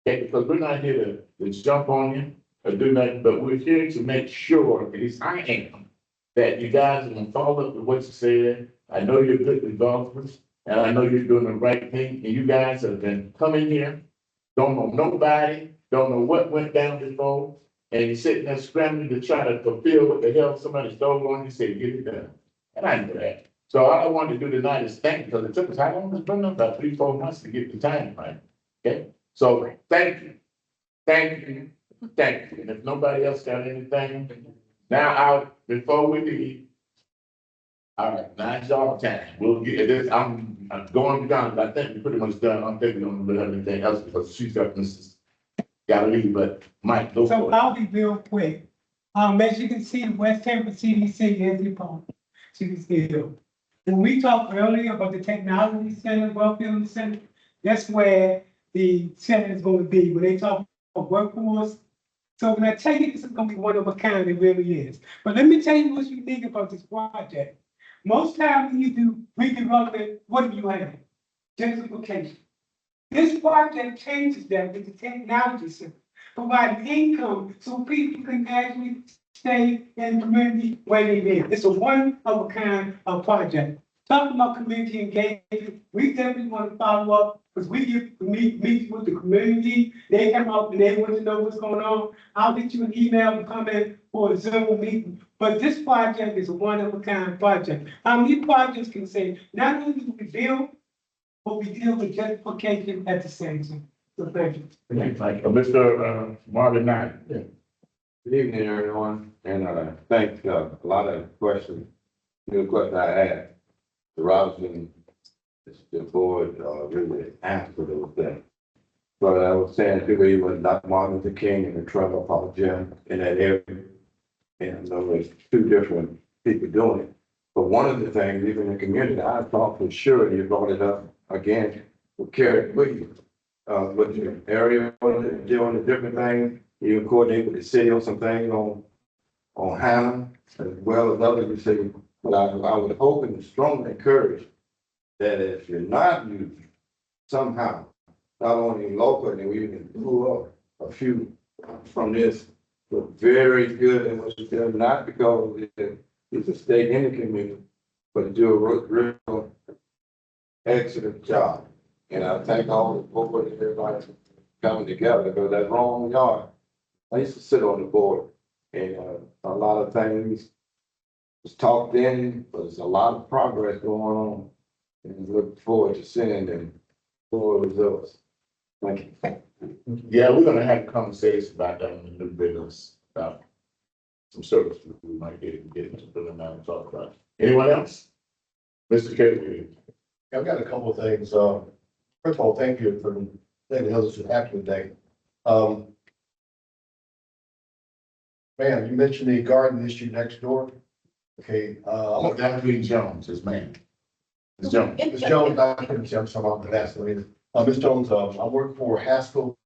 Okay, because we're not here to jump on you or do nothing, but we're here to make sure, at least I am, that you guys are gonna follow up with what you said. I know you're good developers, and I know you're doing the right thing, and you guys have been coming here, don't know nobody, don't know what went down before, and you're sitting there scrambling to try to fulfill what the hell somebody stole on you, say, get it done. And I know that. So all I wanted to do tonight is thank you, because it took us, how long was it been? About 3-4 months to get the time right. Okay, so thank you, thank you, thank you. And if nobody else got anything, now before we leave, all right, now it's y'all time. We'll get this. I'm going down, but I think we're pretty much done. I'm thinking on with everything else because she's got this. Gotta leave, but Mike, go So for it. I'll be real quick. As you can see, the West Tampa CDC is the phone. You can see it. When we talked earlier about the technology center, welfare center, that's where the center is gonna be. When they talk about workforce. So when I tell you this is gonna be one of a kind, it really is. But let me tell you what's unique about this project. Most times when you do redevelopment, what do you have? Gentrification. This project changes that with the technology center, providing income so people can actually stay in the community where they live. It's a one of a kind of project. Talking about community engagement, we definitely want to follow up because we get meet with the community. They come out and they want to know what's going on. I'll get you an email and comment for a Zoom meeting. But this project is a one of a kind project. These projects can say, not only do we build, but we deal with gentrification at the same time. So thank you. Mr. Marvin Knight. Good evening, everyone, and thanks, a lot of questions, new questions I had. The Robinson, the board, really answered those things. But I was saying, people, you was Dr. Martin Luther King and the Trevor Paul Gym in that area. And there was two different people doing it. But one of the things, even in the community, I thought for sure, you brought it up again, with Carrie Williams, with the area, doing the different things. You coordinate with the city on some things on Hannah, as well as others, you say, But I would hope and strongly encourage that if you're not using somehow, not only locally, we can pull up a few from this, but very good at what you're doing, not because it's a stake in the community, but to do a real excellent job. And I thank all the board and everybody coming together, because that wrong yard, I used to sit on the board, and a lot of things was talked in, but there's a lot of progress going on. And look forward to seeing them full results. Thank you. Yeah, we're gonna have a conversation about that in the new business, about some services we might get into, them now and talk about. Anyone else? Mr. Kerry? I've got a couple of things. First of all, thank you for letting us happen today. Man, you mentioned the garden issue next door. Okay, Oh, that being Jones, his man. It's Jones. Ms. Jones, I couldn't see, I'm sorry about that. Ms. Jones, I work for Haskell,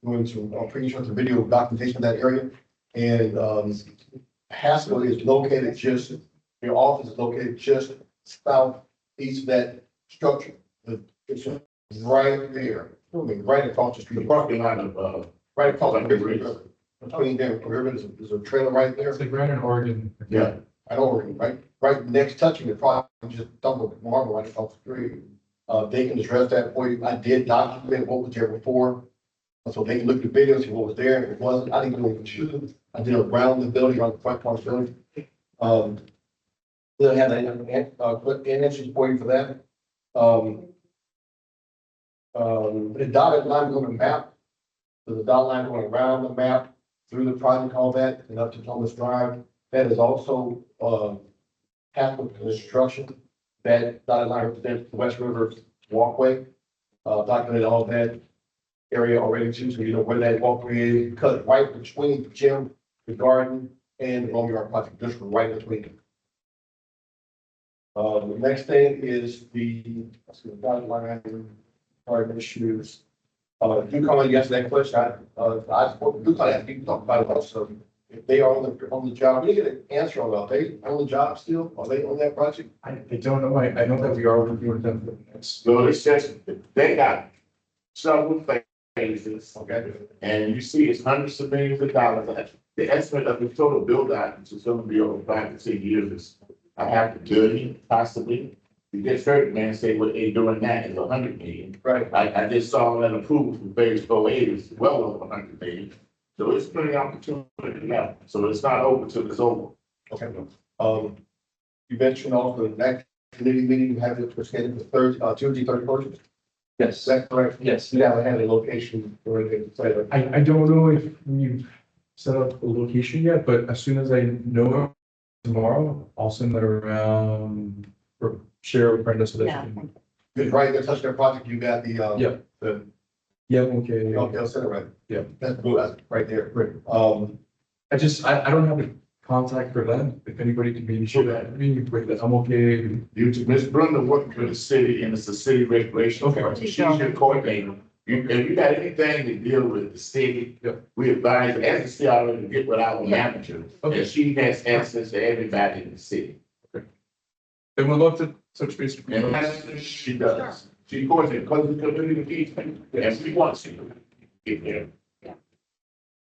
doing some, pretty sure some video documentation of that area. And, Haskell is located just, your office is located just southeast of that structure. It's right there, right across the The street, parking lot of, right across the river. Between them, there's a trailer right there. It's like Grand Oregon. yeah, I don't, right next touching it, probably just double marble right across the street. They can address that for you. I did document what was there before. So they can look at the videos, see what was there, if it wasn't, I didn't do it shoot. I did around the building, around the front part of the building. They'll have an answers for you for that. The dotted line on the map, there's a dotted line going around the map, through the project, all that, and up to Thomas Drive. That is also, Haskell construction. That dotted line represents the West River walkway. Documented all that area already too, so you know where that walkway is, cut right between the gym, the garden, and the Romeo project, just right between them. The next thing is the, let's see, the dotted line, garden issues. Do come and answer that question. I spoke, do kind of people talk about it also. If they are on the job, we get an answer on, are they on the job still? Are they on that project? I don't know, I know that we are working with them for the next. so it's just, they got several phases, Okay. and you see it's hundreds of millions of dollars. The estimate of the total build out, which is gonna be over 5 to 10 years, is I have to billion possibly. You just heard the man say what they doing now is 100 million. Right. I just saw that approval for phase 4A is well over 100 million. So it's plenty of opportunity now. So it's not over till it's over. Okay. You mentioned also the next committee meeting, you have it scheduled for Tuesday, 31st. Is Yes, that correct? yes. You haven't had a location for it. I don't know if we've set up a location yet, but as soon as I know tomorrow, I'll send that around or share with Brenda so that she can. Good, right, there, touch their project, you got the, Yeah. the, Yeah, okay. okay, I'll send it right. Yeah. That's good, that's right there. Right. I don't have a contact for them. If anybody can maybe share that with me, but I'm okay. Ms. Brenda working for the city and it's a city regulation. Okay. She's your coordinator. If you got anything to deal with the city, Yeah. we advise, as the city already get with our manager. Okay. And she has access to everybody in the city. Then we'd love to touch base. And that's what she does. She coordinates, because the community engagement, and we want to get there.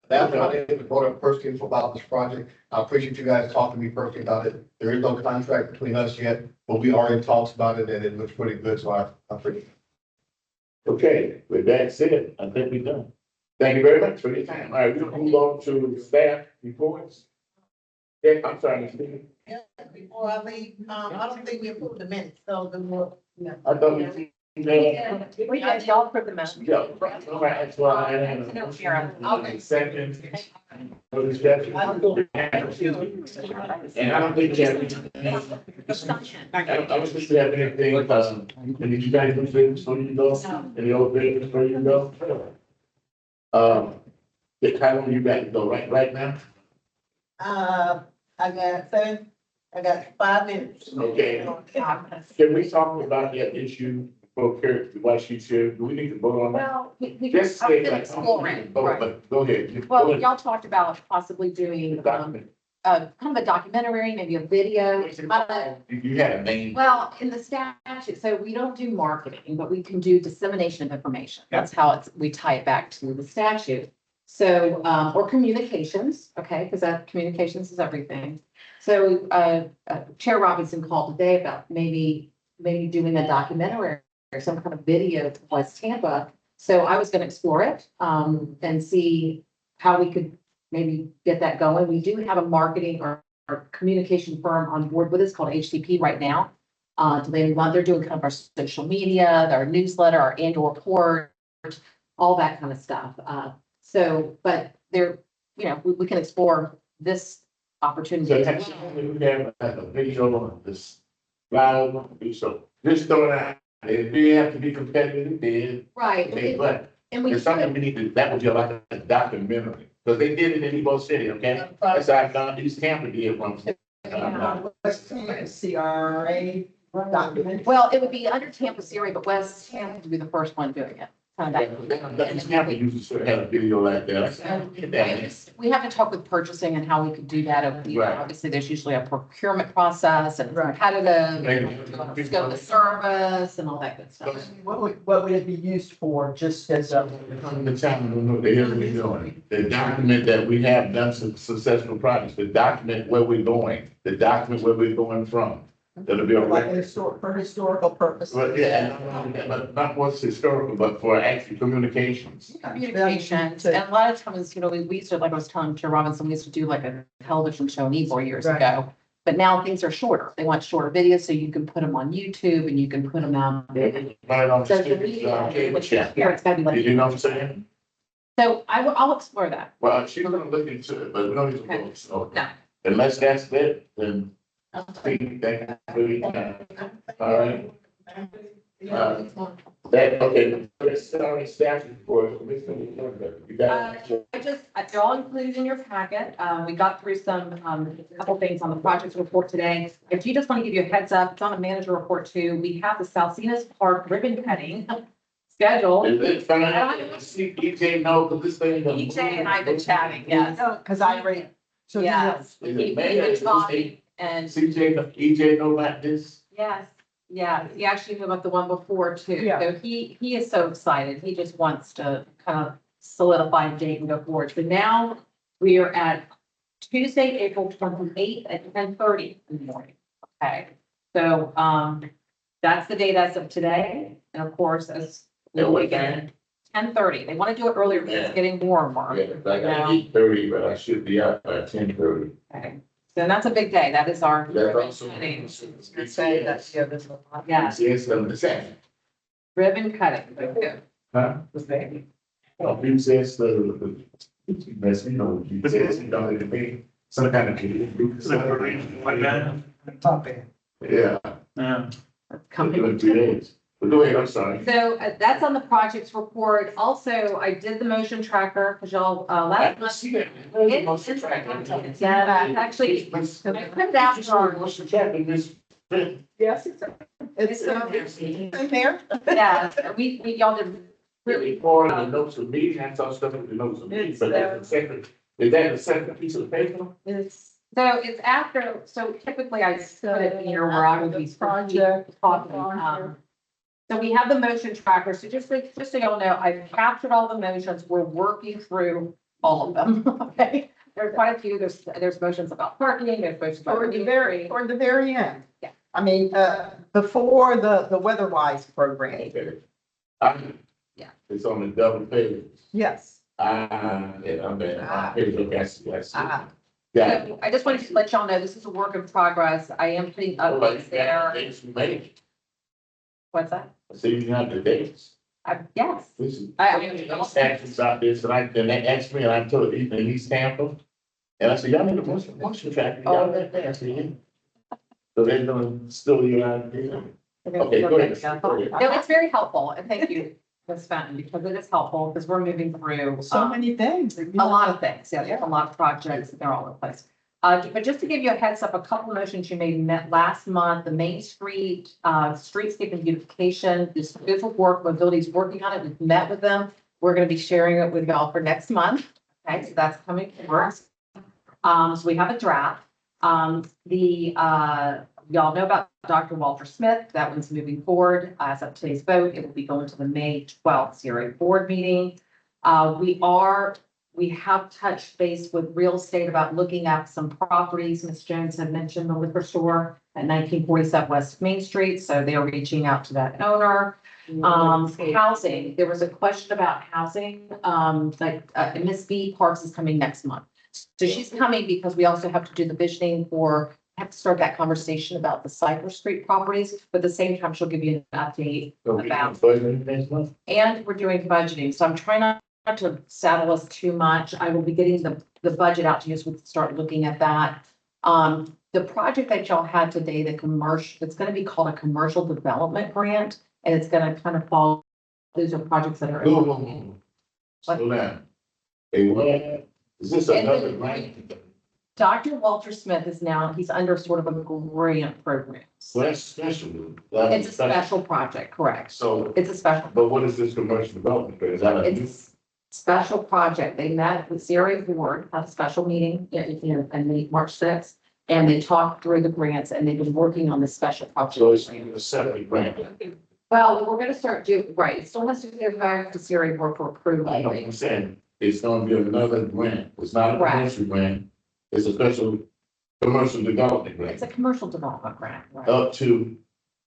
That's what I brought up personally about this project. I appreciate you guys talking to me personally about it. There is no contract between us yet, but we are in talks about it and it looks pretty good, so I appreciate it. Okay, with that said, I think we're done. Thank you very much for your time. All right, we'll move on to staff reports. Yeah, I'm sorry, Ms. Lee. Yeah, before I leave, I don't think we approved the minutes, so the more. I thought we. We had y'all for the message. Yeah, all right, that's why I had. No, Sharon. Okay. Second. For discussion. And I don't think you have anything. I was just have anything, and did you guys do things before you go? Any old business before you go? How long you got to go, right now? I got 5 minutes. Okay. Can we talk about that issue for Kirk, why she should, do we need to vote on that? Well, we Just I've say been like. exploring, Oh, right. but go ahead. Well, y'all talked about possibly doing, Document. kind of a documentary, maybe a video. You had a name. Well, in the statute, so we don't do marketing, but we can do dissemination of information. That's how we tie it back to the statute. So, or communications, okay, because that communications is everything. So, Chair Robinson called today about maybe doing a documentary or some kind of video to West Tampa. So I was gonna explore it, and see how we could maybe get that going. We do have a marketing or communication firm on board with us called HTP right now. They're doing kind of our social media, our newsletter, our annual report, all that kind of stuff. But we can explore this opportunity. So as that's, well. we have a video on this, live, so just throw it out. If you have to be competitive, then, Right. okay, but And we it's something we need to, that would be like a documentary, because they did it in Evo City, okay? That's how I found East Tampa did one. CRA document. Well, it would be under Tampa Series, but West Tampa would be the first one doing it. Kind of that. East Tampa usually should have a video like that. We have to talk with purchasing and how we could do that. Right. Obviously, there's usually a procurement process and competitive, scope of service and all that good stuff. What would it be used for, just as a? The time, they hear me doing, the document that we have done some successful projects, the document where we're going, the document where we're going from. That'll be a Like record. for historical purposes? But yeah, but not what's historical, but for actually communications. Communications, and a lot of times, we used to, like I was telling Chair Robinson, we used to do like a television show in Evo years Right. ago. But now things are shorter. They want shorter videos, so you can put them on YouTube and you can put them out. Right on the Social cable media. channel. Here, it's gotta be You like, know what I'm saying? so I'll explore that. Well, she's gonna look into it, but we don't need to go, so. No. Unless that's it, then I think that really, all right. Okay, let's start with statute for. You got it? They're all included in your packet. We got through some, couple things on the projects report today. If you just want to give you a heads up, it's on a manager report too. We have the Salsinas Park ribbon cutting scheduled. Is it fun? See, EJ know, but this thing. EJ and I've been chatting, yes. Because I read. So Yes. Is He- it he May? was talking, and EJ know about this? yes, yeah, he actually knew about the one before too. Yeah. So he is so excited. He just wants to kind of solidify the date and go forward. So now we are at Tuesday, April 28th at 10:30 in the morning. Okay, so that's the date as of today. And of course, as we At what again, 10:30. They want to do it earlier because it's getting warmer. Yeah, like at 8:30, but I should be out by 10:30. Okay, so that's a big day. That is our. That's also. Say that, yeah, there's a lot. Yes, Yes, the same. ribbon cutting. Huh? Oh, people says the, that's, you says, it be some kind of. Celebration like that. Yeah. That's Coming coming. in 2 days. But go ahead, I'm sorry. So that's on the projects report. Also, I did the motion tracker because y'all, I last didn't month. see that. Where's the motion It's tracker? yeah, it's actually, I put it out for, Motion tracker, Miss. Yes, it's in there. yeah, y'all did Really for the notes of meeting, I saw stuff with the notes of meeting, but that's the second, is that the second piece of paper? It's. So it's after, so typically I put it here where I would be Project. talking. So we have the motion tracker. So just so y'all know, I've captured all the motions. We're working through all of them. Okay. There's quite a few. There's motions about parking, there's motions about. Toward the very end. Yeah. I mean, before the weather-wise program. Okay. Yeah. It's on the double page. Yes. Yeah, I'm bad. Page, okay, I see. Ah. Got it. So I just wanted to let y'all know, this is a work in progress. I am putting updates there. Dates we made. What's that? So you have the dates. Yes. This is. I- Asked about this, and they asked me, and I told them in East Tampa. And I said, y'all need a motion tracker. Y'all right there. I said, yeah. So they're gonna still you out there. Okay, go ahead. Go ahead. No, it's very helpful, and thank you, Ms. Fenton, because it is helpful, because we're moving through. So many things. A lot of things, yeah, there's a lot of projects, they're all over the place. But just to give you a heads up, a couple motions you made met last month, the Main Street, streetscape and beautification, this physical work, mobility's working on it, we've met with them. We're gonna be sharing it with y'all for next month, okay, so that's coming forward. So we have a draft. Y'all know about Dr. Walter Smith. That one's moving forward. As of today's vote, it will be going to the May 12th CRA board meeting. We have touched base with real estate about looking at some properties. Ms. Jones had mentioned the liquor store at 1947 West Main Street, so they are reaching out to that owner. Housing, there was a question about housing, Ms. B Parks is coming next month. So she's coming because we also have to do the visioning have to start that conversation about the Cypress Street properties, but at the same time, she'll give you an update about. And we're doing budgeting, so I'm trying not to saddle us too much. I will be getting the budget out to you so we can start looking at that. The project that y'all had today, it's gonna be called a commercial development grant, and it's gonna kind of fall, those are projects that are. Slow down. Hey, what? Is this another grant? Dr. Walter Smith he's under sort of a grant program. Well, that's special. It's a special project, correct? So, It's a special. but what is this commercial development? Is that a new? It's a special project. They met with CRA board, had a special meeting in March 6th. And they talked through the grants and they've been working on this special project. So it's a separate grant. Well, we're gonna start right. It still has to go back to CRA board for approval. I know what I'm saying. It's gonna be another grant. It's not a Right. commercial grant. It's a special commercial development It's a grant. commercial development grant, right? Up to,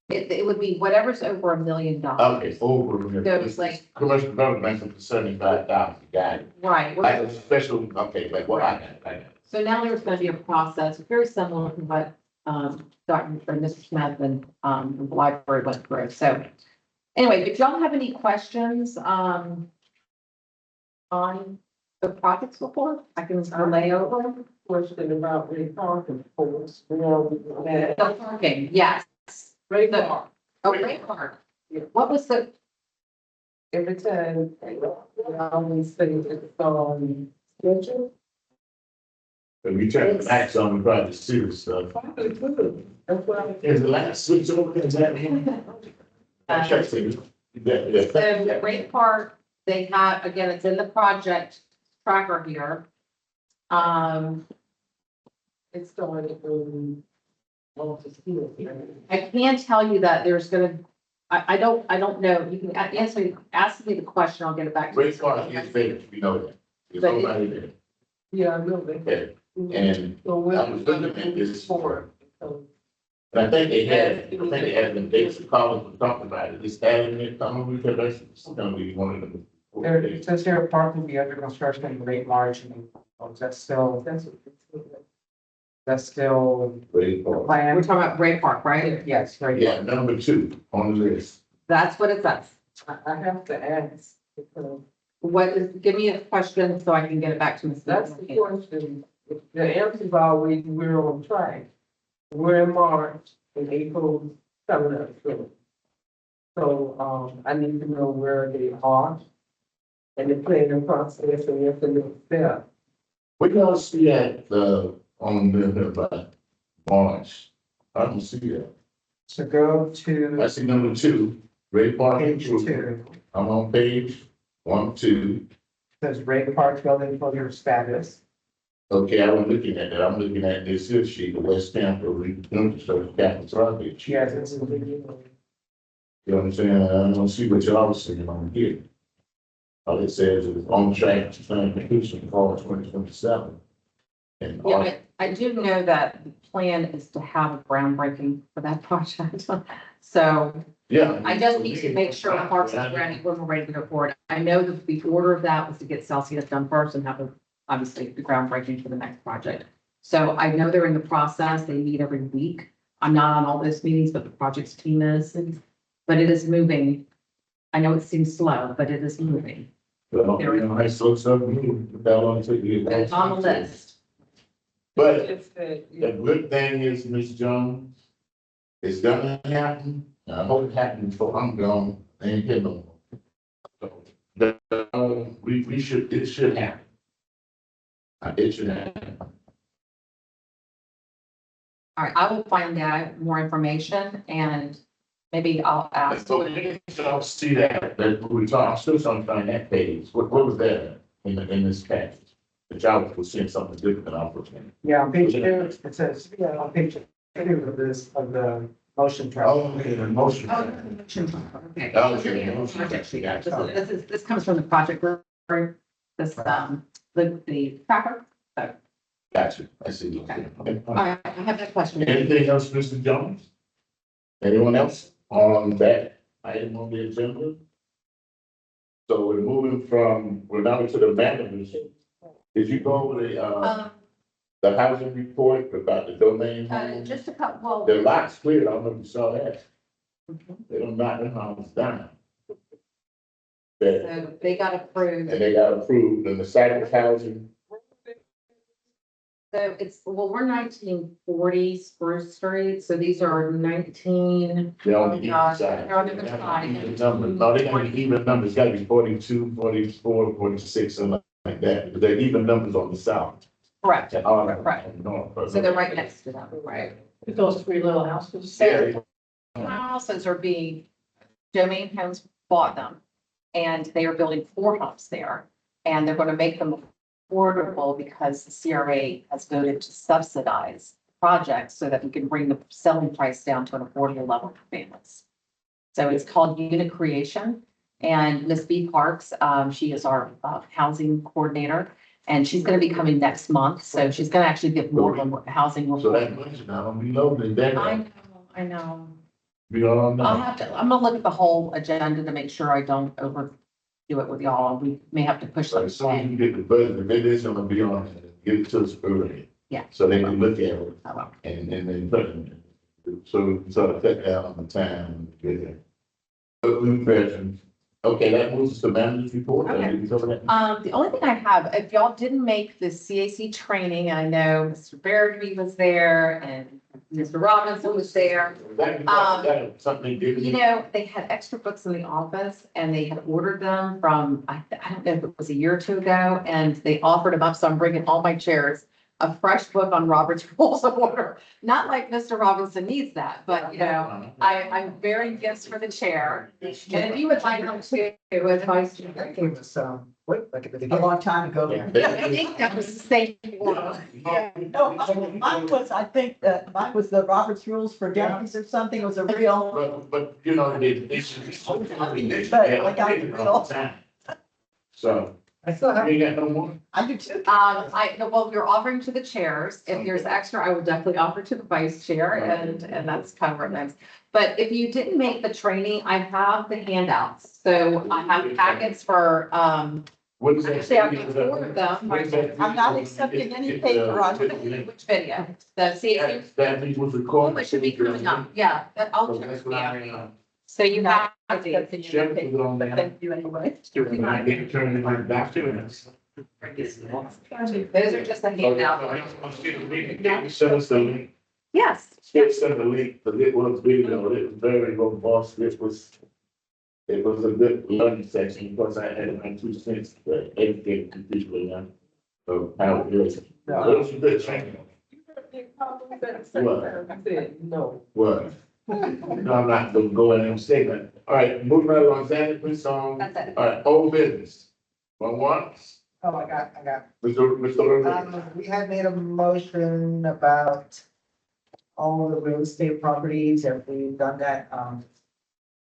It would be whatever's over $1 million. okay, over. There's like- Commercial development grant for 75,000, got it. Right. Like a special, okay, like what I got it. So now there's gonna be a process very similar to what, Dr. or Mr. Smith and, the library went through. So anyway, if y'all have any questions, on the projects before, I can relay over. Question about the parking force. The parking, yes. Great The- park. Oh, great park. What was the, Every time, I always say it's schedule. But we turn the backs on the project serious stuff. Probably good. That's what I. Is the last switch over, is that him? I checked it. Yeah. so the great park, they have, again, it's in the project tracker here. It's going to. I can tell you that there's gonna, I don't know, you can ask me the question, I'll get it back to you. Great car is finished, we know that. There's But it- nobody there. Yeah, I know that. Yeah. And So I we're was gonna looking at move this forward. So And I think they had them dates of college we talked about it, it's adding it, because that's gonna be one of them. There, it says here, park will be under construction in late March, and that's still, that's still Great the car. plan. We're talking about Great Park, right? Yes, right. Yeah, number 2 on the list. That's what it says. I have to ask, because Give me a question so I can get it back to Ms. that's the question. The answer is always, we're on track. We're in March and April coming up soon. So, I need to know where they are. And the planning process and if the next step. Where y'all see that, on the, March? I don't see that. So go I to see number 2, Great Park page improvement. 2, I'm on page 1, 2. says Ray Park Building Closure Status. Okay, I was looking at that. I'm looking at this here sheet, the West Tampa Infrastructure Capital Project. Yes, it's, You know what I'm saying? I don't see what y'all was saying on here. All it says is on track to plan completion for 2027. And Yeah, I do know that the plan is to have a groundbreaking for that project. So yeah. I just need to make sure Parks is ready when we're ready to go forward. I know that the order of that was to get Celsius done first and have obviously the groundbreaking for the next project. So I know they're in the process. They meet every week. I'm not on all those meetings, but the projects team is, but it is moving. I know it seems slow, but it is moving. Well, you know, I saw something without on to you. It's on the list. But It's that, the good thing is, Ms. Jones, it's gonna happen. I hope it happens before I'm gone. I ain't here no more. So, we should, it should happen. It should happen. All right, I will find out more information and maybe I'll ask. So we don't see that we talk, I'm still trying to find that page. What was that in this package? that y'all was seeing something different than I was seeing. Yeah, on page two, it says, on page two of this, of the motion track. Oh, okay, the motion. Oh, the motion. Okay. Oh, okay, the motion. This comes from the project group, this, the tracker. So, Gotcha, I see. Okay. all right, I have that question. Anything else, Mr. Jones? Anyone else on that item on the agenda? So we're moving from, we're now to the managers. Did you go over the housing report about the domain? homes? Just a couple, well. The lot's cleared, I don't know if you saw that. They don't knock the house down. That- So they got approved. And they got approved, and the Cypress housing, So it's, well, we're 1940 Spruce Street, so these are 19. they're on the even gosh, side. they're on the They other have side. even numbers. No, they got even numbers, gotta be 42, 44, 46, something like that, because they're even numbers on the south. Correct. And all Right. on the north. So they're right next to them, right? Those three little houses. Yeah, Houses are being, Domain Homes bought them. And they are building 4 homes there. And they're gonna make them affordable because the CRA has voted to subsidize projects so that we can bring the selling price down to an affordable level for families. So it's called Unit Creation. And Ms. B Parks, she is our housing coordinator. And she's gonna be coming next month, so she's gonna actually give more of a housing so that report. budget now, we know that, I know. we all know. I'll have to, I'm gonna look at the whole agenda to make sure I don't overdo it with y'all. We may have to push So as soon as something. you get the budget, maybe it's gonna be on, give it to us early. Yeah. So they can look at it I will. and then put it, so cut down on the time, yeah. Good question. Okay, that moves us to manager's report. Okay. Did you cover that? The only thing I have, if y'all didn't make the CAC training, I know Mr. Barrowby was there and Mr. Robinson was there. That something different. You know, they had extra books in the office and they had ordered them from, I don't know if it was a year or 2 ago, and they offered them up, so I'm bringing all my chairs. A fresh book on Robert's Rules of Order. Not like Mr. Robinson needs that, but you know, I'm bearing gifts for the chair. And if you would like them to, it was vice chair. That gave us, like at the A beginning. long time ago. I think that was the same order. No, mine was, I think, mine was the Robert's Rules for Dummies or something, it was a real, But, you know, they should be. But like I will. So, I still have, you ain't got no more? I do too. Well, we're offering to the chairs. If there's extra, I will definitely offer to the vice chair and that's kind of where it ends. But if you didn't make the training, I have the handouts. So I have packets for, What is that? actually, I've got 4 of them. What is that? I'm not accepting any paper on Which video? The CAC? That means was Oh, recorded. it should be coming up. Yeah, I'll So check that's for what you. I, So you have. Sheriff put it on there. Thank you anyway. And I get it turned in my documents. Those are just the handouts. Send us the link. Yes. Send the link, but it was video, it was very robust, it was a good learning section, because I had my 2 cents, educated completely on of how it is. It was a good training. No. What? No, I'm not gonna go in and say that. All right, moving right along, Xander, all That's it. right, old business. One, oh, I got. Mr. Rodriguez. We had made a motion about all the real estate properties, have we done that?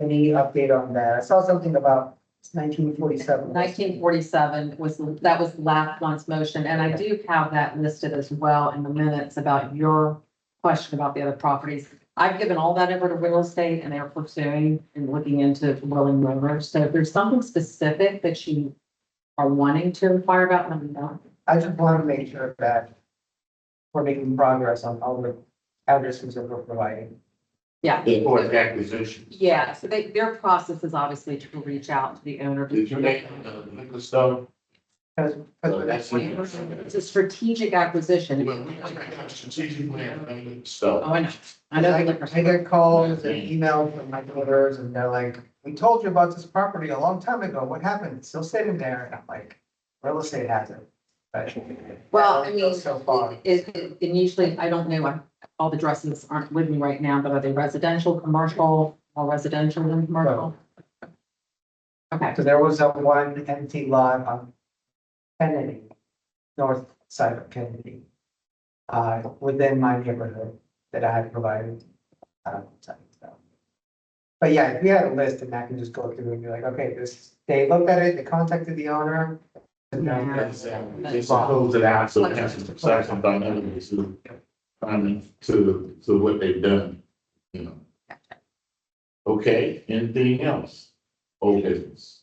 Any update on that? I saw something about 1947. 1947 was, that was last month's motion, and I do have that listed as well in the minutes about your question about the other properties. I've given all that over to real estate and they're pursuing and looking into willing owners. So if there's something specific that you are wanting to inquire about, let me know. I just want to make sure that we're making progress on all the addresses that we're providing. Yeah. For acquisition. Yeah, so their process is obviously to reach out to the owner. Did you make the liquor store? Because That's It's a strategic acquisition. Strategic plan, so. Oh, I know. I know the liquor I store. get calls and emails from my neighbors and they're like, we told you about this property a long time ago. What happened? It's still sitting there. And I'm like, real estate has it. But Well, I mean, so far. and usually, I don't know, all the addresses aren't with me right now, but are they residential, commercial, more residential than commercial? Okay, So there was a one empty lot on Kennedy. north side of Kennedy, within my neighborhood that I have provided. So. But yeah, if we had a list and I can just go through and be like, okay, they looked at it, they contacted the owner. And then Just close it out, so it has to start some dynamics to what they've done, you know. Okay, anything else? Old business.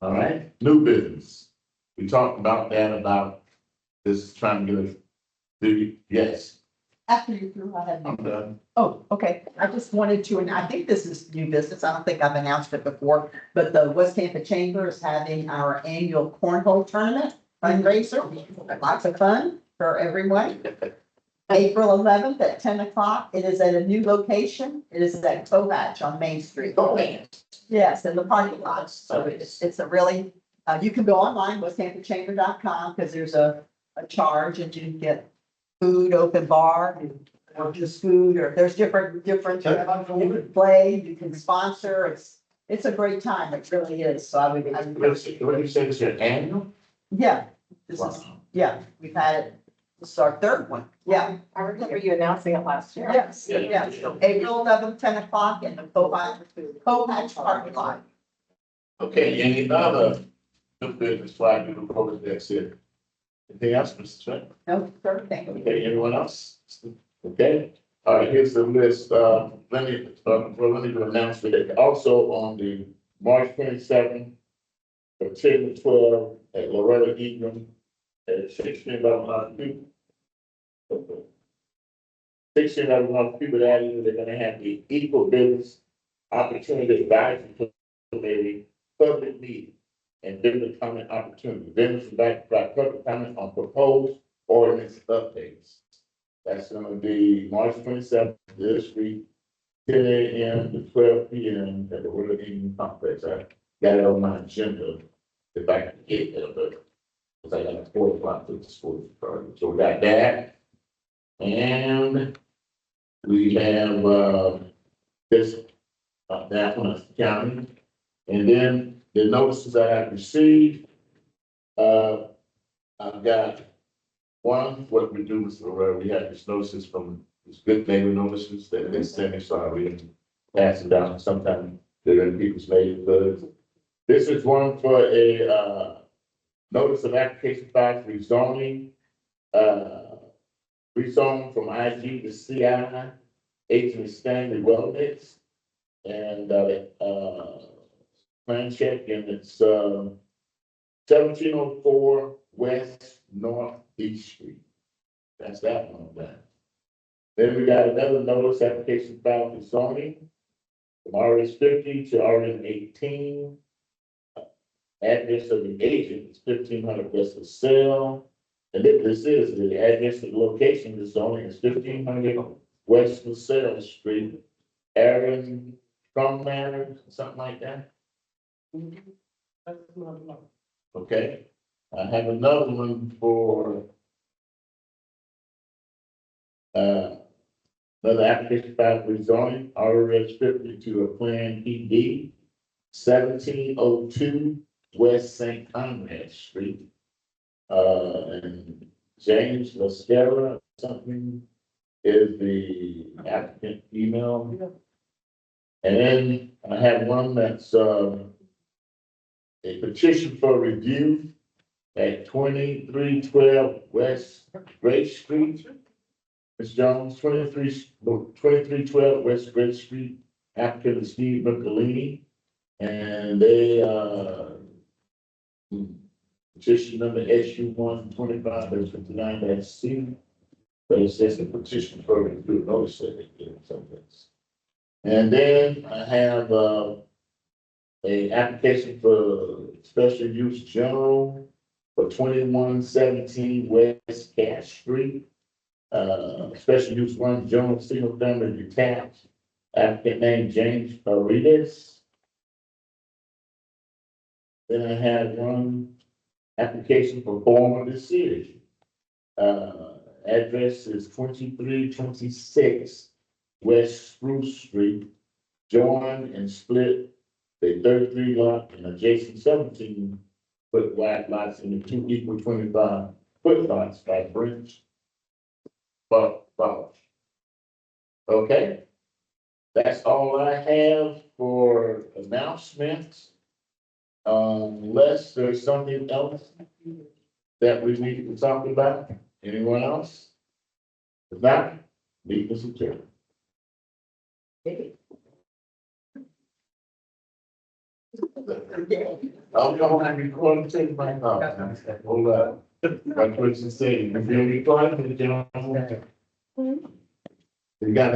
All right, new business. We talked about that, about this trying to get yes, After you threw out I'm that. done. Oh, okay. I just wanted to, and I think this is new business. I don't think I've announced it before, but the West Tampa Chamber is having our annual cornhole tournament fundraiser. Lots of fun for everyone. April 11th at 10 o'clock. It is at a new location. It is at Covatch on Main Street. Oh, man. Yes, in the parking lot. So it's a really, you can go online, westtampachamber.com, because there's a charge and you can get food, open bar, or just food, or there's different, you can play, you can sponsor. It's a great time. It really is. So I would, What do you say, it's your annual? yeah, this is, Wow. yeah, we've had it. This is our third one. Yeah. I remember you announcing it last year. Yes, yes. April 11th, 10 o'clock in the Covatch parking lot. Okay, any other new business, flag, new program, that's it. Anything else, Mr. Trent? No, third thing. Okay, anyone else? Okay, all right, here's the list, let me do announce that also on the March 27th, from 10 to 12 at Loretta Egram at 16 people. 16 people that year, they're gonna have the Equal Business Opportunity Advisory Committee public meeting and business comment opportunity. Business invite public comment on proposed ordinance updates. That's gonna be March 27th this week, 10 a.m. to 12 p.m. at the World Evening Complex. I got it on my agenda if I can get there, but because I got 4 o'clock to the school. So we got that. And we have this National County. And then the notices I have received, I've got one, what we do is we have these notices from these good neighbor notices that they send me, so I read them, pass them down. Sometimes they're in people's neighborhoods. This is one for a notice of application filed for rezoning, rezone from IG to CI, Agent Stanley Wellness, and plan check, and it's 1704 West Northeast Street. That's that one done. Then we got another notice application filed for zoning from RS 50 to RN 18. Address of the agent is 1500 West of Sale. And this is the address of the location, the zoning is 1500 West of Sale Street, Aaron Strong Manor, something like that. Okay, I have another one for another application filed for zoning, RS 50 to a plan PD, 1702 West St. Conrad Street. And James Lascara, something is the applicant email. And then I have one that's a petition for review at 2312 West Great Street. Ms. Jones, 2312 West Great Street, applicant is Steve Michelini. And they, petition number SU 125-59-C. But it says a petition for review, notice that they did something. And then I have, a application for special use general for 2117 West Cash Street. Special use one general single family detached. Applicant name James Paredes. Then I have one application for form of the city. Address is 2326 West Spruce Street. Join and split the 33 lot and adjacent 17 foot wide lots into 2 equal 25 footlights by Bridge. But, okay. That's all I have for announcements. Unless there's something else that we need to talk about. Anyone else? If not, meet the secretary. I'm going to record and take my call. Hold up. That's what you say. If you're recording, you got